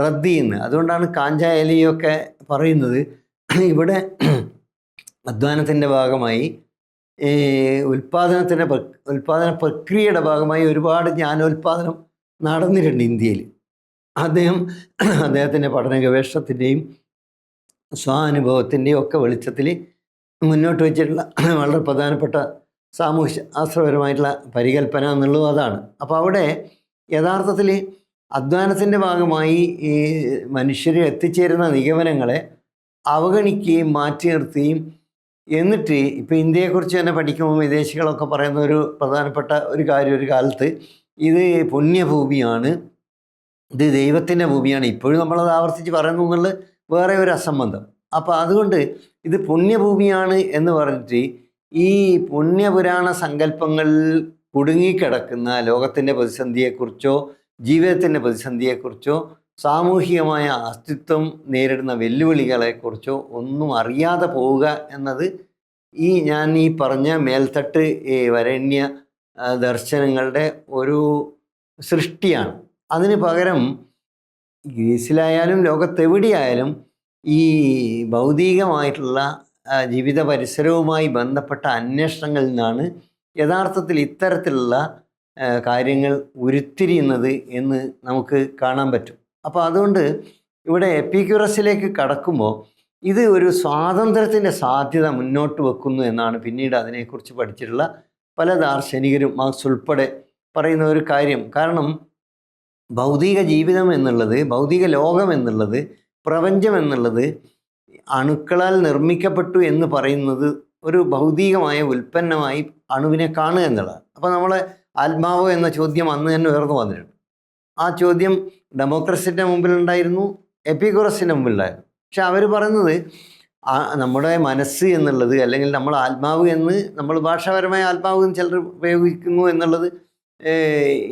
റദ്ദ് ചെയ്യുന്നത്. അതുകൊണ്ടാണ് കാഞ്ചായലിയൊക്കെ പറയുന്നത് ഇവിടെ അധ്വാനത്തിൻ്റെ ഭാഗമായി, ഉൽപ്പാദന പ്രക്രിയയുടെ ഭാഗമായി ഒരുപാട് ജ്ഞാനോൽപാദനം നടന്നിട്ടുണ്ട് ഇന്ത്യയിൽ. അദ്ദേഹത്തിൻ്റെ പഠന ഗവേഷണത്തിൻ്റെയും സ്വാനുഭവത്തിൻ്റെയും ഒക്കെ വെളിച്ചത്തിൽ മുന്നോട്ട് വെച്ചിട്ടുള്ള വളരെ പ്രധാനപ്പെട്ട സാമൂഹ്യ ശാസ്ത്രപരമായിട്ടുള്ള പരികല്പന എന്നുള്ളതും അതാണ്. അപ്പോൾ അവിടെ യഥാർത്ഥത്തിൽ അധ്വാനത്തിൻ്റെ ഭാഗമായി ഈ മനുഷ്യർ എത്തിച്ചേരുന്ന നിഗമനങ്ങളെ അവഗണിക്കുകയും മാറ്റി നിർത്തുകയും, എന്നിട്ട് ഇപ്പോൾ ഇന്ത്യയെക്കുറിച്ച് തന്നെ പഠിക്കുമ്പോൾ വിദേശികളൊക്കെ പറയുന്ന ഒരു പ്രധാനപ്പെട്ട ഒരു കാര്യം, ഒരു കാലത്ത് ഇത് പുണ്യഭൂമിയാണ്, ഇത് ദൈവത്തിൻ്റെ ഭൂമിയാണ്. ഇപ്പോഴും നമ്മളത് ആവർത്തിച്ച് പറയുന്നു എന്നുള്ളത് വേറെ ഒരു അസംബന്ധം. അപ്പോൾ അതുകൊണ്ട് ഇത് പുണ്യഭൂമിയാണ് എന്ന് പറഞ്ഞിട്ട് ഈ പുണ്യപുരാണ സങ്കല്പങ്ങളിൽ കുടുങ്ങിക്കിടക്കുന്ന ലോകത്തിൻ്റെ പ്രതിസന്ധിയെക്കുറിച്ചോ ജീവിതത്തിൻ്റെ പ്രതിസന്ധിയെക്കുറിച്ചോ സാമൂഹികമായ അസ്തിത്വം നേരിടുന്ന വെല്ലുവിളികളെക്കുറിച്ചോ ഒന്നും അറിയാതെ പോവുക എന്നത് ഞാൻ ഈ പറഞ്ഞ മേൽത്തട്ട് വരേണ്യ ദർശനങ്ങളുടെ ഒരു സൃഷ്ടിയാണ്. അതിന് പകരം ഗ്രീസിലായാലും ലോകത്തെവിടെയായാലും ഈ ഭൗതികമായിട്ടുള്ള ജീവിത പരിസരവുമായി ബന്ധപ്പെട്ട അന്വേഷണങ്ങളിൽ നിന്നാണ് യഥാർത്ഥത്തിൽ ഇത്തരത്തിലുള്ള കാര്യങ്ങൾ ഉരുത്തിരിയുന്നത് എന്ന് നമുക്ക് കാണാൻ പറ്റും. അപ്പോൾ അതുകൊണ്ട് ഇവിടെ എപ്പിക്യൂറസിലേക്ക് കടക്കുമ്പോൾ ഇത് ഒരു സ്വാതന്ത്ര്യത്തിൻ്റെ സാധ്യത മുന്നോട്ട് വെക്കുന്നു എന്നാണ് പിന്നീട് അതിനെക്കുറിച്ച് പഠിച്ചിട്ടുള്ള പല ദാർശനികരും മാർക്സ് ഉൾപ്പെടെ പറയുന്ന ഒരു കാര്യം. കാരണം ഭൗതിക ജീവിതം എന്നുള്ളത്, ഭൗതിക ലോകം എന്നുള്ളത്, പ്രപഞ്ചം എന്നുള്ളത് അണുക്കളാൽ നിർമ്മിക്കപ്പെട്ടു എന്ന് പറയുന്നത് ഒരു ഭൗതികമായ ഉൽപ്പന്നമായി അണുവിനെ കാണുക എന്നുള്ളതാണ്. അപ്പോൾ നമ്മളെ ആത്മാവ് എന്ന ചോദ്യം അന്ന് തന്നെ ഉയർന്നു വന്നിട്ടുണ്ട്. ആ ചോദ്യം ഡെമോക്രസിൻ്റെ മുമ്പിലുണ്ടായിരുന്നു, എപ്പിക്യൂറസിൻ്റെ മുമ്പിലുണ്ടായിരുന്നു. പക്ഷെ അവർ പറയുന്നത് നമ്മുടെ മനസ്സ് എന്നുള്ളത്, അല്ലെങ്കിൽ നമ്മൾ ആത്മാവ് എന്ന് നമ്മൾ ഭാഷാപരമായ ആത്മാവ് എന്ന് ചിലർ ഉപയോഗിക്കുന്നു എന്നുള്ളത്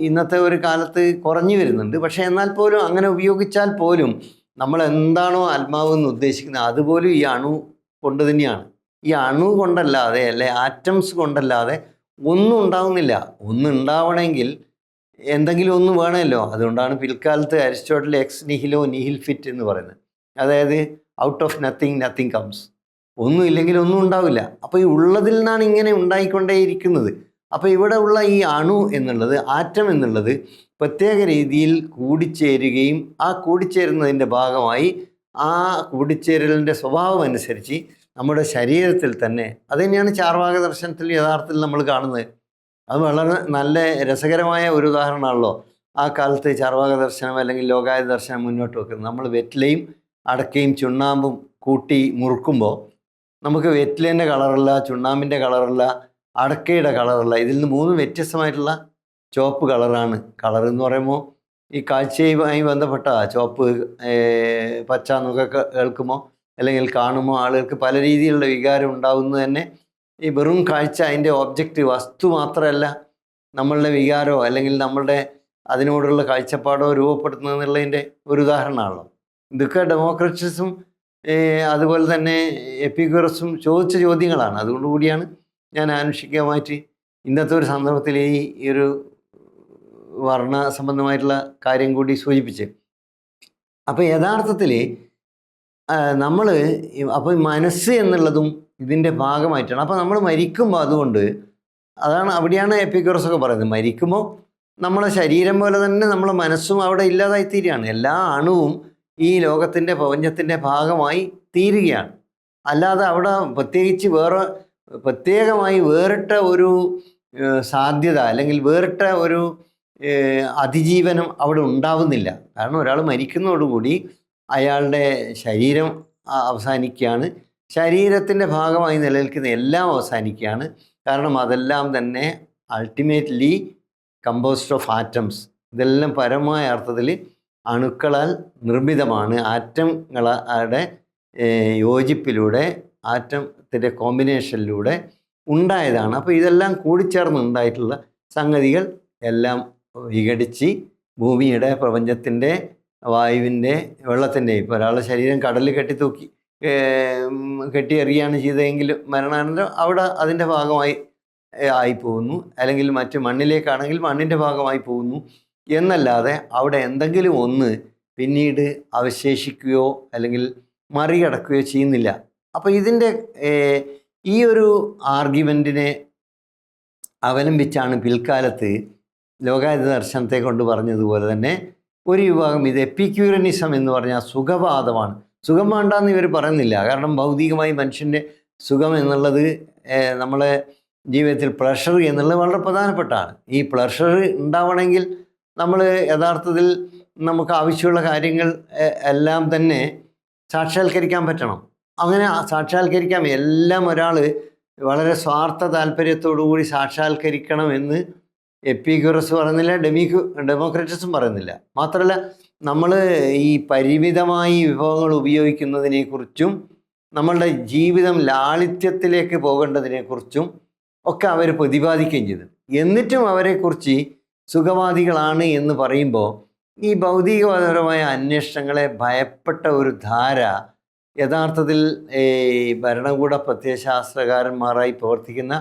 ഇന്നത്തെ ഒരു കാലത്ത് കുറഞ്ഞു വരുന്നുണ്ട്. പക്ഷേ എന്നാൽ പോലും അങ്ങനെ ഉപയോഗിച്ചാൽ പോലും നമ്മൾ എന്താണോ ആത്മാവ് എന്ന് ഉദ്ദേശിക്കുന്നത് അതുപോലും ഈ അണു കൊണ്ട് തന്നെയാണ്. ഈ അണു കൊണ്ടല്ലാതെ, അല്ലെ ആറ്റംസ് കൊണ്ടല്ലാതെ ഒന്നും ഉണ്ടാവുന്നില്ല. ഒന്നും ഉണ്ടാവണമെങ്കിൽ എന്തെങ്കിലും ഒന്ന് വേണമല്ലോ. അതുകൊണ്ടാണ് പിൽക്കാലത്ത് അരിസ്റ്റോട്ടിൽ എക്സ് നിഹിലോ നിഹിൽ ഫിറ്റ് എന്ന് പറയുന്നത്. അതായത് out of nothing nothing comes. ഒന്നും ഇല്ലെങ്കിൽ ഒന്നും ഉണ്ടാവില്ല. അപ്പോൾ ഈ ഉള്ളതിൽ നിന്നാണ് ഇങ്ങനെ ഉണ്ടായിക്കൊണ്ടേയിരിക്കുന്നത്. അപ്പോൾ ഇവിടെ ഉള്ള ഈ അണു എന്നുള്ളത്, ആറ്റം എന്നുള്ളത് പ്രത്യേക രീതിയിൽ കൂടിച്ചേരുകയും ആ കൂടിച്ചേരുന്നതിൻ്റെ ഭാഗമായി ആ കൂടിച്ചേരലിൻ്റെ സ്വഭാവം അനുസരിച്ച് നമ്മുടെ ശരീരത്തിൽ തന്നെ, അത് തന്നെയാണ് ചാർവാക ദർശനത്തിൽ യഥാർത്ഥത്തിൽ നമ്മൾ കാണുന്നത്. അത് വളരെ നല്ല രസകരമായ ഒരു ഉദാഹരണമാണല്ലോ. ആ കാലത്ത് ചാർവാക ദർശനം അല്ലെങ്കിൽ ലോകായ ദർശനം മുന്നോട്ട് വെക്കുന്നത്. നമ്മൾ വെറ്റിലയും അടക്കയും ചുണ്ണാമ്പും കൂട്ടി മുറുക്കുമ്പോൾ നമുക്ക് വെറ്റിലേൻ്റെ കളറല്ല, ചുണ്ണാമ്പിൻ്റെ കളറല്ല, അടക്കയുടെ കളറല്ല. ഇതിൽ നിന്ന് മൂന്നും വ്യത്യസ്തമായിട്ടുള്ള ചുവപ്പ് കളറാണ്. കളർ എന്ന് പറയുമ്പോൾ ഈ കാഴ്ചയുമായി ബന്ധപ്പെട്ട ചുവപ്പ്, പച്ച എന്നൊക്കെ കേൾക്കുമ്പോൾ അല്ലെങ്കിൽ കാണുമ്പോൾ ആളുകൾക്ക് പല രീതിയിലുള്ള വികാരം ഉണ്ടാകുന്നത് തന്നെ ഈ വെറും കാഴ്ച, അതിൻ്റെ ഒബ്ജക്റ്റ് വസ്തു മാത്രമല്ല നമ്മളുടെ വികാരമോ അല്ലെങ്കിൽ നമ്മളുടെ അതിനോടുള്ള കാഴ്ചപ്പാടോ രൂപപ്പെടുത്തുന്നതെന്നുള്ളതിൻ്റെ ഒരു ഉദാഹരണമാണല്ലോ. ഇതൊക്കെ ഡെമോക്രറ്റിസും അതുപോലെ തന്നെ എപ്പിക്യൂറസും ചോദിച്ച ചോദ്യങ്ങളാണ്. അതുകൊണ്ടുകൂടിയാണ് ഞാൻ ആനുഷികമായിട്ട് ഇന്നത്തെ ഒരു സന്ദർഭത്തിൽ ഈ ഒരു വർണ്ണ സംബന്ധമായിട്ടുള്ള കാര്യം കൂടി സൂചിപ്പിച്ച്. അപ്പോൾ യഥാർത്ഥത്തിൽ നമ്മൾ അപ്പോൾ മനസ്സ് എന്നുള്ളതും ഇതിൻ്റെ ഭാഗമായിട്ടാണ്. അപ്പോൾ നമ്മൾ മരിക്കുമ്പോൾ അതുകൊണ്ട് അവിടെയാണ് എപ്പിക്യൂറസൊക്കെ പറയുന്നത്, മരിക്കുമ്പോൾ നമ്മളെ ശരീരം പോലെ തന്നെ നമ്മളെ മനസ്സും അവിടെ ഇല്ലാതായിത്തീരുകയാണ്. എല്ലാ അണുവും ഈ ലോകത്തിൻ്റെ പ്രപഞ്ചത്തിൻ്റെ ഭാഗമായി തീരുകയാണ്. അല്ലാതെ അവിടെ പ്രത്യേകമായി വേറിട്ട ഒരു സാധ്യത അല്ലെങ്കിൽ വേറിട്ട ഒരു അതിജീവനം അവിടെ ഉണ്ടാവുന്നില്ല. കാരണം ഒരാൾ മരിക്കുന്നതോടുകൂടി അയാളുടെ ശരീരം അവസാനിക്കുകയാണ്, ശരീരത്തിൻ്റെ ഭാഗമായി നിലനിൽക്കുന്ന എല്ലാം അവസാനിക്കുകയാണ്. കാരണം അതെല്ലാം തന്നെ അൾട്ടിമേറ്റ്ലി കമ്പോസ്ഡ് ഓഫ് ആറ്റംസ്. ഇതെല്ലാം പരമായ അർത്ഥത്തിൽ അണുക്കളാൽ നിർമ്മിതമാണ്. ആറ്റങ്ങളുടെ യോജിപ്പിലൂടെ, ആറ്റത്തിൻ്റെ കോമ്പിനേഷനിലൂടെ ഉണ്ടായതാണ്. അപ്പോൾ ഇതെല്ലാം കൂടിച്ചേർന്ന് ഉണ്ടായിട്ടുള്ള സംഗതികൾ എല്ലാം വിഘടിച്ച് ഭൂമിയുടെ, പ്രപഞ്ചത്തിൻ്റെ, വായുവിൻ്റെ, വെള്ളത്തിൻ്റെ, ഇപ്പോൾ ഒരാളുടെ ശരീരം കടലിൽ കെട്ടിയെറിയാണ് ചെയ്തതെങ്കിൽ മരണാനന്തരം അവിടെ അതിൻ്റെ ഭാഗമായി ആയിപ്പോകുന്നു. അല്ലെങ്കിൽ മറ്റ് മണ്ണിലേക്കാണെങ്കിൽ മണ്ണിൻ്റെ ഭാഗമായി പോകുന്നു എന്നല്ലാതെ അവിടെ എന്തെങ്കിലും ഒന്ന് പിന്നീട് അവശേഷിക്കുകയോ അല്ലെങ്കിൽ മറികടക്കുകയോ ചെയ്യുന്നില്ല. അപ്പോൾ ഇതിൻ്റെ ഈ ഒരു ആർഗ്യുമെൻറ്റിനെ അവലംബിച്ചാണ് പിൽക്കാലത്ത് ലോകായത ദർശനത്തെ കൊണ്ട് പറഞ്ഞതുപോലെ തന്നെ ഒരു വിഭാഗം ഇത് എപ്പിക്യൂറനിസം എന്ന് പറഞ്ഞാൽ സുഖവാദമാണ്. സുഖം വേണ്ടാന്ന് ഇവർ പറയുന്നില്ല. കാരണം ഭൗതികമായി മനുഷ്യൻ്റെ സുഖം എന്നുള്ളത് നമ്മളെ ജീവിതത്തിൽ പ്ലഷർ എന്നുള്ളത് വളരെ പ്രധാനപ്പെട്ടാണ്. ഈ പ്ലഷർ ഉണ്ടാവണമെങ്കിൽ നമ്മൾ യഥാർത്ഥത്തിൽ നമുക്ക് ആവശ്യമുള്ള കാര്യങ്ങൾ എല്ലാം തന്നെ സാക്ഷാത്കരിക്കാൻ പറ്റണം. അങ്ങനെ സാക്ഷാത്കരിക്കാം എല്ലാം ഒരാൾ വളരെ സ്വാർത്ഥ താല്പര്യത്തോടു കൂടി സാക്ഷാത്കരിക്കണമെന്ന് എപ്പിക്യൂറസ് പറയുന്നില്ല, ഡെമോക്രറ്റിസും പറയുന്നില്ല. മാത്രമല്ല നമ്മൾ ഈ പരിമിതമായി വിഭവങ്ങൾ ഉപയോഗിക്കുന്നതിനെക്കുറിച്ചും നമ്മളുടെ ജീവിതം ലാളിത്യത്തിലേക്ക് പോകേണ്ടതിനെക്കുറിച്ചും ഒക്കെ അവർ പ്രതിപാദിക്കുകയും ചെയ്തു. എന്നിട്ടും അവരെക്കുറിച്ച് സുഖവാദികളാണ് എന്ന് പറയുമ്പോൾ ഈ ഭൗതികപരമായ അന്വേഷണങ്ങളെ ഭയപ്പെട്ട ഒരു ധാര യഥാർത്ഥത്തിൽ ഈ ഭരണകൂട പ്രത്യയശാസ്ത്രകാരന്മാരായി പ്രവർത്തിക്കുന്ന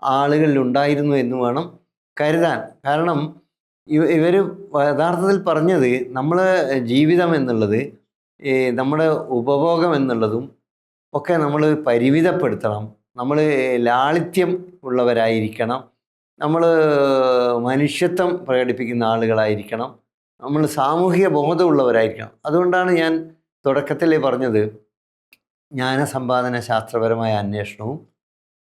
ആളുകളിലുണ്ടായിരുന്നു എന്ന് വേണം കരുതാൻ. കാരണം ഇവർ യഥാർത്ഥത്തിൽ പറഞ്ഞത് നമ്മൾ ജീവിതം എന്നുള്ളത് നമ്മുടെ ഉപഭോഗം എന്നുള്ളതും ഒക്കെ നമ്മൾ പരിമിതപ്പെടുത്തണം, നമ്മൾ ലാളിത്യം ഉള്ളവരായിരിക്കണം, നമ്മൾ മനുഷ്യത്വം പ്രകടിപ്പിക്കുന്ന ആളുകളായിരിക്കണം, നമ്മൾ സാമൂഹിക ബോധമുള്ളവരായിരിക്കണം. അതുകൊണ്ടാണ് ഞാൻ തുടക്കത്തിൽ പറഞ്ഞത് ജ്ഞാനസമ്പാദന ശാസ്ത്രപരമായ അന്വേഷണവും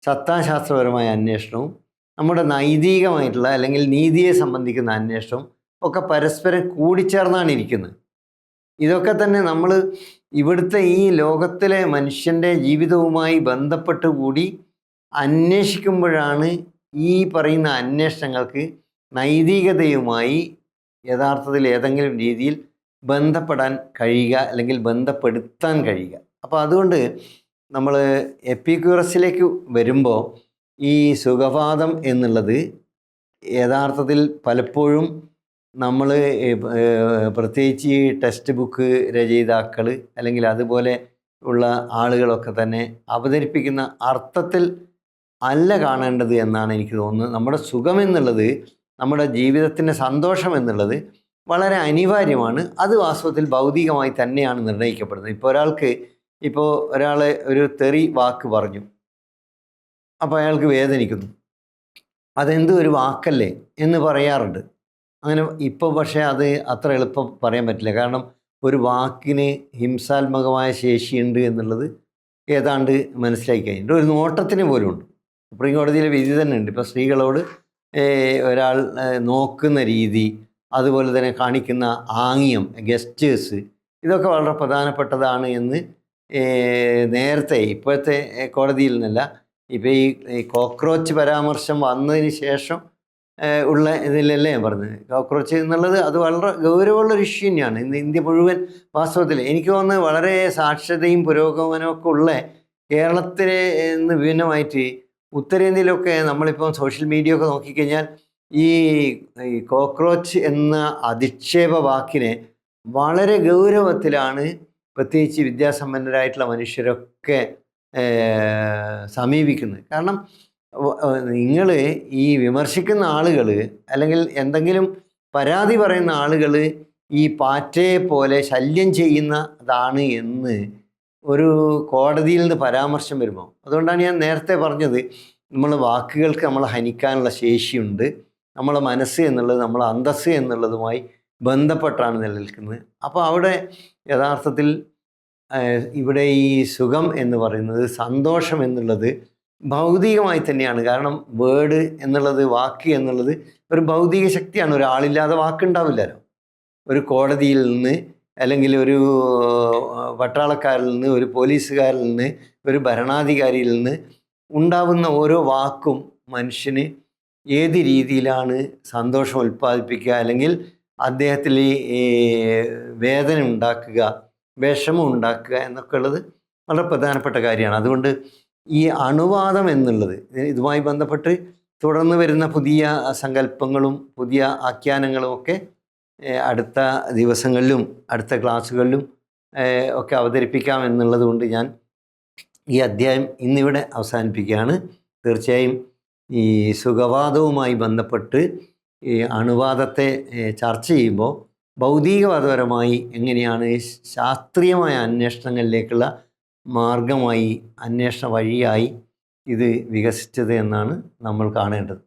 സത്താശാസ്ത്രപരമായ അന്വേഷണവും നമ്മുടെ നൈതികമായിട്ടുള്ള അല്ലെങ്കിൽ നീതിയെ സംബന്ധിക്കുന്ന അന്വേഷണവും ഒക്കെ പരസ്പരം കൂടിച്ചേർന്നാണ് ഇരിക്കുന്നത്. ഇതൊക്കെ തന്നെ നമ്മൾ ഇവിടുത്തെ ഈ ലോകത്തിലെ മനുഷ്യൻ്റെ ജീവിതവുമായി ബന്ധപ്പെട്ട് കൂടി അന്വേഷിക്കുമ്പോഴാണ് ഈ പറയുന്ന അന്വേഷണങ്ങൾക്ക് നൈതികതയുമായി യഥാർത്ഥത്തിൽ ഏതെങ്കിലും രീതിയിൽ ബന്ധപ്പെടാൻ കഴിയുക അല്ലെങ്കിൽ ബന്ധപ്പെടുത്താൻ കഴിയുക. അപ്പോൾ അതുകൊണ്ട് നമ്മൾ എപ്പിക്യൂറസിലേക്ക് വരുമ്പോൾ ഈ സുഖവാദം എന്നുള്ളത് യഥാർത്ഥത്തിൽ പലപ്പോഴും നമ്മൾ പ്രത്യേകിച്ച് ഈ ടെക്സ്റ്റ് ബുക്ക് രചയിതാക്കൾ അല്ലെങ്കിൽ അതുപോലെ ഉള്ള ആളുകളൊക്കെ തന്നെ അവതരിപ്പിക്കുന്ന അർത്ഥത്തിൽ അല്ല കാണേണ്ടത് എന്നാണ് എനിക്ക് തോന്നുന്നത്. നമ്മുടെ സുഖം എന്നുള്ളത്, നമ്മുടെ ജീവിതത്തിൻ്റെ സന്തോഷം എന്നുള്ളത് വളരെ അനിവാര്യമാണ്. അത് വാസ്തവത്തിൽ ഭൗതികമായി തന്നെയാണ് നിർണ്ണയിക്കപ്പെടുന്നത്. ഇപ്പോൾ ഒരാളെ ഒരു തെറി വാക്ക് പറഞ്ഞു, അപ്പോൾ അയാൾക്ക് വേദനിക്കുന്നു, അതെന്ത് ഒരു വാക്കല്ലേ എന്ന് പറയാറുണ്ട്. അങ്ങനെ ഇപ്പോൾ പക്ഷേ അത് അത്ര എളുപ്പം പറയാൻ പറ്റില്ല. കാരണം ഒരു വാക്കിന് ഹിംസാത്മകമായ ശേഷിയുണ്ട് എന്നുള്ളത് ഏതാണ്ട് മനസ്സിലാക്കി കഴിഞ്ഞിട്ട് ഒരു നോട്ടത്തിന് പോലും ഉണ്ട്. സുപ്രീം കോടതിയിലെ വിധി തന്നെ ഉണ്ട്. ഇപ്പോൾ സ്ത്രീകളോട് ഒരാൾ നോക്കുന്ന രീതി, അതുപോലെ തന്നെ കാണിക്കുന്ന ആംഗ്യം, ഗസ്റ്റേഴ്സ്, ഇതൊക്കെ വളരെ പ്രധാനപ്പെട്ടതാണ് എന്ന് നേരത്തെ ഇപ്പോഴത്തെ കോടതിയിൽ നിന്നല്ല, ഇപ്പോൾ ഈ കോക്രോച്ച് പരാമർശം വന്നതിന് ശേഷം ഉള്ള ഇതിലല്ലേ ഞാൻ പറഞ്ഞത്. കോക്രോച്ച് എന്നുള്ളത് അത് വളരെ ഗൗരവമുള്ളൊരു ഇഷ്യൂ തന്നെയാണ്. ഇന്ന് ഇന്ത്യ മുഴുവൻ വാസ്തവത്തിൽ എനിക്ക് തോന്നുന്നത് വളരെ സാക്ഷരതയും പുരോഗമനവും ഒക്കെ ഉള്ള കേരളത്തിലെ നിന്ന് വിഭിന്നമായിട്ട് ഉത്തരേന്ത്യയിലൊക്കെ നമ്മളിപ്പം സോഷ്യൽ മീഡിയ ഒക്കെ നോക്കിക്കഴിഞ്ഞാൽ ഈ കോക്രോച്ച് എന്ന അധിക്ഷേപ വാക്കിനെ വളരെ ഗൗരവത്തിലാണ് പ്രത്യേകിച്ച് വിദ്യാസമ്പന്നരായിട്ടുള്ള മനുഷ്യരൊക്കെ സമീപിക്കുന്നത്. കാരണം നിങ്ങൾ ഈ വിമർശിക്കുന്ന ആളുകൾ അല്ലെങ്കിൽ എന്തെങ്കിലും പരാതി പറയുന്ന ആളുകൾ ഈ പാറ്റയെ പോലെ ശല്യം ചെയ്യുന്നതാണ് എന്ന് ഒരു കോടതിയിൽ നിന്ന് പരാമർശം വരുമ്പോൾ, അതുകൊണ്ടാണ് ഞാൻ നേരത്തെ പറഞ്ഞത് നമ്മളെ വാക്കുകൾക്ക് നമ്മളെ ഹനിക്കാനുള്ള ശേഷിയുണ്ട്. നമ്മളെ മനസ്സ് എന്നുള്ളത് നമ്മളെ അന്തസ്സ് എന്നുള്ളതുമായി ബന്ധപ്പെട്ടാണ് നിലനിൽക്കുന്നത്. അപ്പോൾ അവിടെ യഥാർത്ഥത്തിൽ ഇവിടെ ഈ സുഖം എന്ന് പറയുന്നത്, സന്തോഷം എന്നുള്ളത് ഭൗതികമായി തന്നെയാണ്. കാരണം വേർഡ് എന്നുള്ളത്, വാക്ക് എന്നുള്ളത് ഒരു ഭൗതിക ശക്തിയാണ്. ഒരാളില്ലാതെ വാക്കുണ്ടാവില്ലല്ലോ. ഒരു കോടതിയിൽ നിന്ന് അല്ലെങ്കിൽ ഒരു പട്ടാളക്കാരിൽ നിന്ന്, ഒരു പോലീസുകാരിൽ നിന്ന്, ഒരു ഭരണാധികാരിയിൽ നിന്ന് ഉണ്ടാവുന്ന ഓരോ വാക്കും മനുഷ്യന് ഏത് രീതിയിലാണ് സന്തോഷം ഉൽപ്പാദിപ്പിക്കുക അല്ലെങ്കിൽ അദ്ദേഹത്തിൽ ഈ വേദന ഉണ്ടാക്കുക, വിഷമം ഉണ്ടാക്കുക എന്നൊക്കെ ഉള്ളത് വളരെ പ്രധാനപ്പെട്ട കാര്യമാണ്. അതുകൊണ്ട് ഈ അണുവാദം എന്നുള്ളത് ഇതുമായി ബന്ധപ്പെട്ട് തുടർന്ന് വരുന്ന പുതിയ സങ്കല്പങ്ങളും പുതിയ ആഖ്യാനങ്ങളും ഒക്കെ അടുത്ത ദിവസങ്ങളിലും അടുത്ത ക്ലാസ്സുകളിലും ഒക്കെ അവതരിപ്പിക്കാം എന്നുള്ളത് കൊണ്ട് ഞാൻ ഈ അധ്യായം ഇന്നിവിടെ അവസാനിപ്പിക്കുകയാണ്. തീർച്ചയായും ഈ സുഖവാദവുമായി ബന്ധപ്പെട്ട് ഈ അണുവാദത്തെ ചർച്ച ചെയ്യുമ്പോൾ ഭൗതികവാദപരമായി എങ്ങനെയാണ് ശാസ്ത്രീയമായ അന്വേഷണങ്ങളിലേക്കുള്ള മാർഗമായി, അന്വേഷണ വഴിയായി ഇത് വികസിച്ചത് എന്നാണ് നമ്മൾ കാണേണ്ടത്.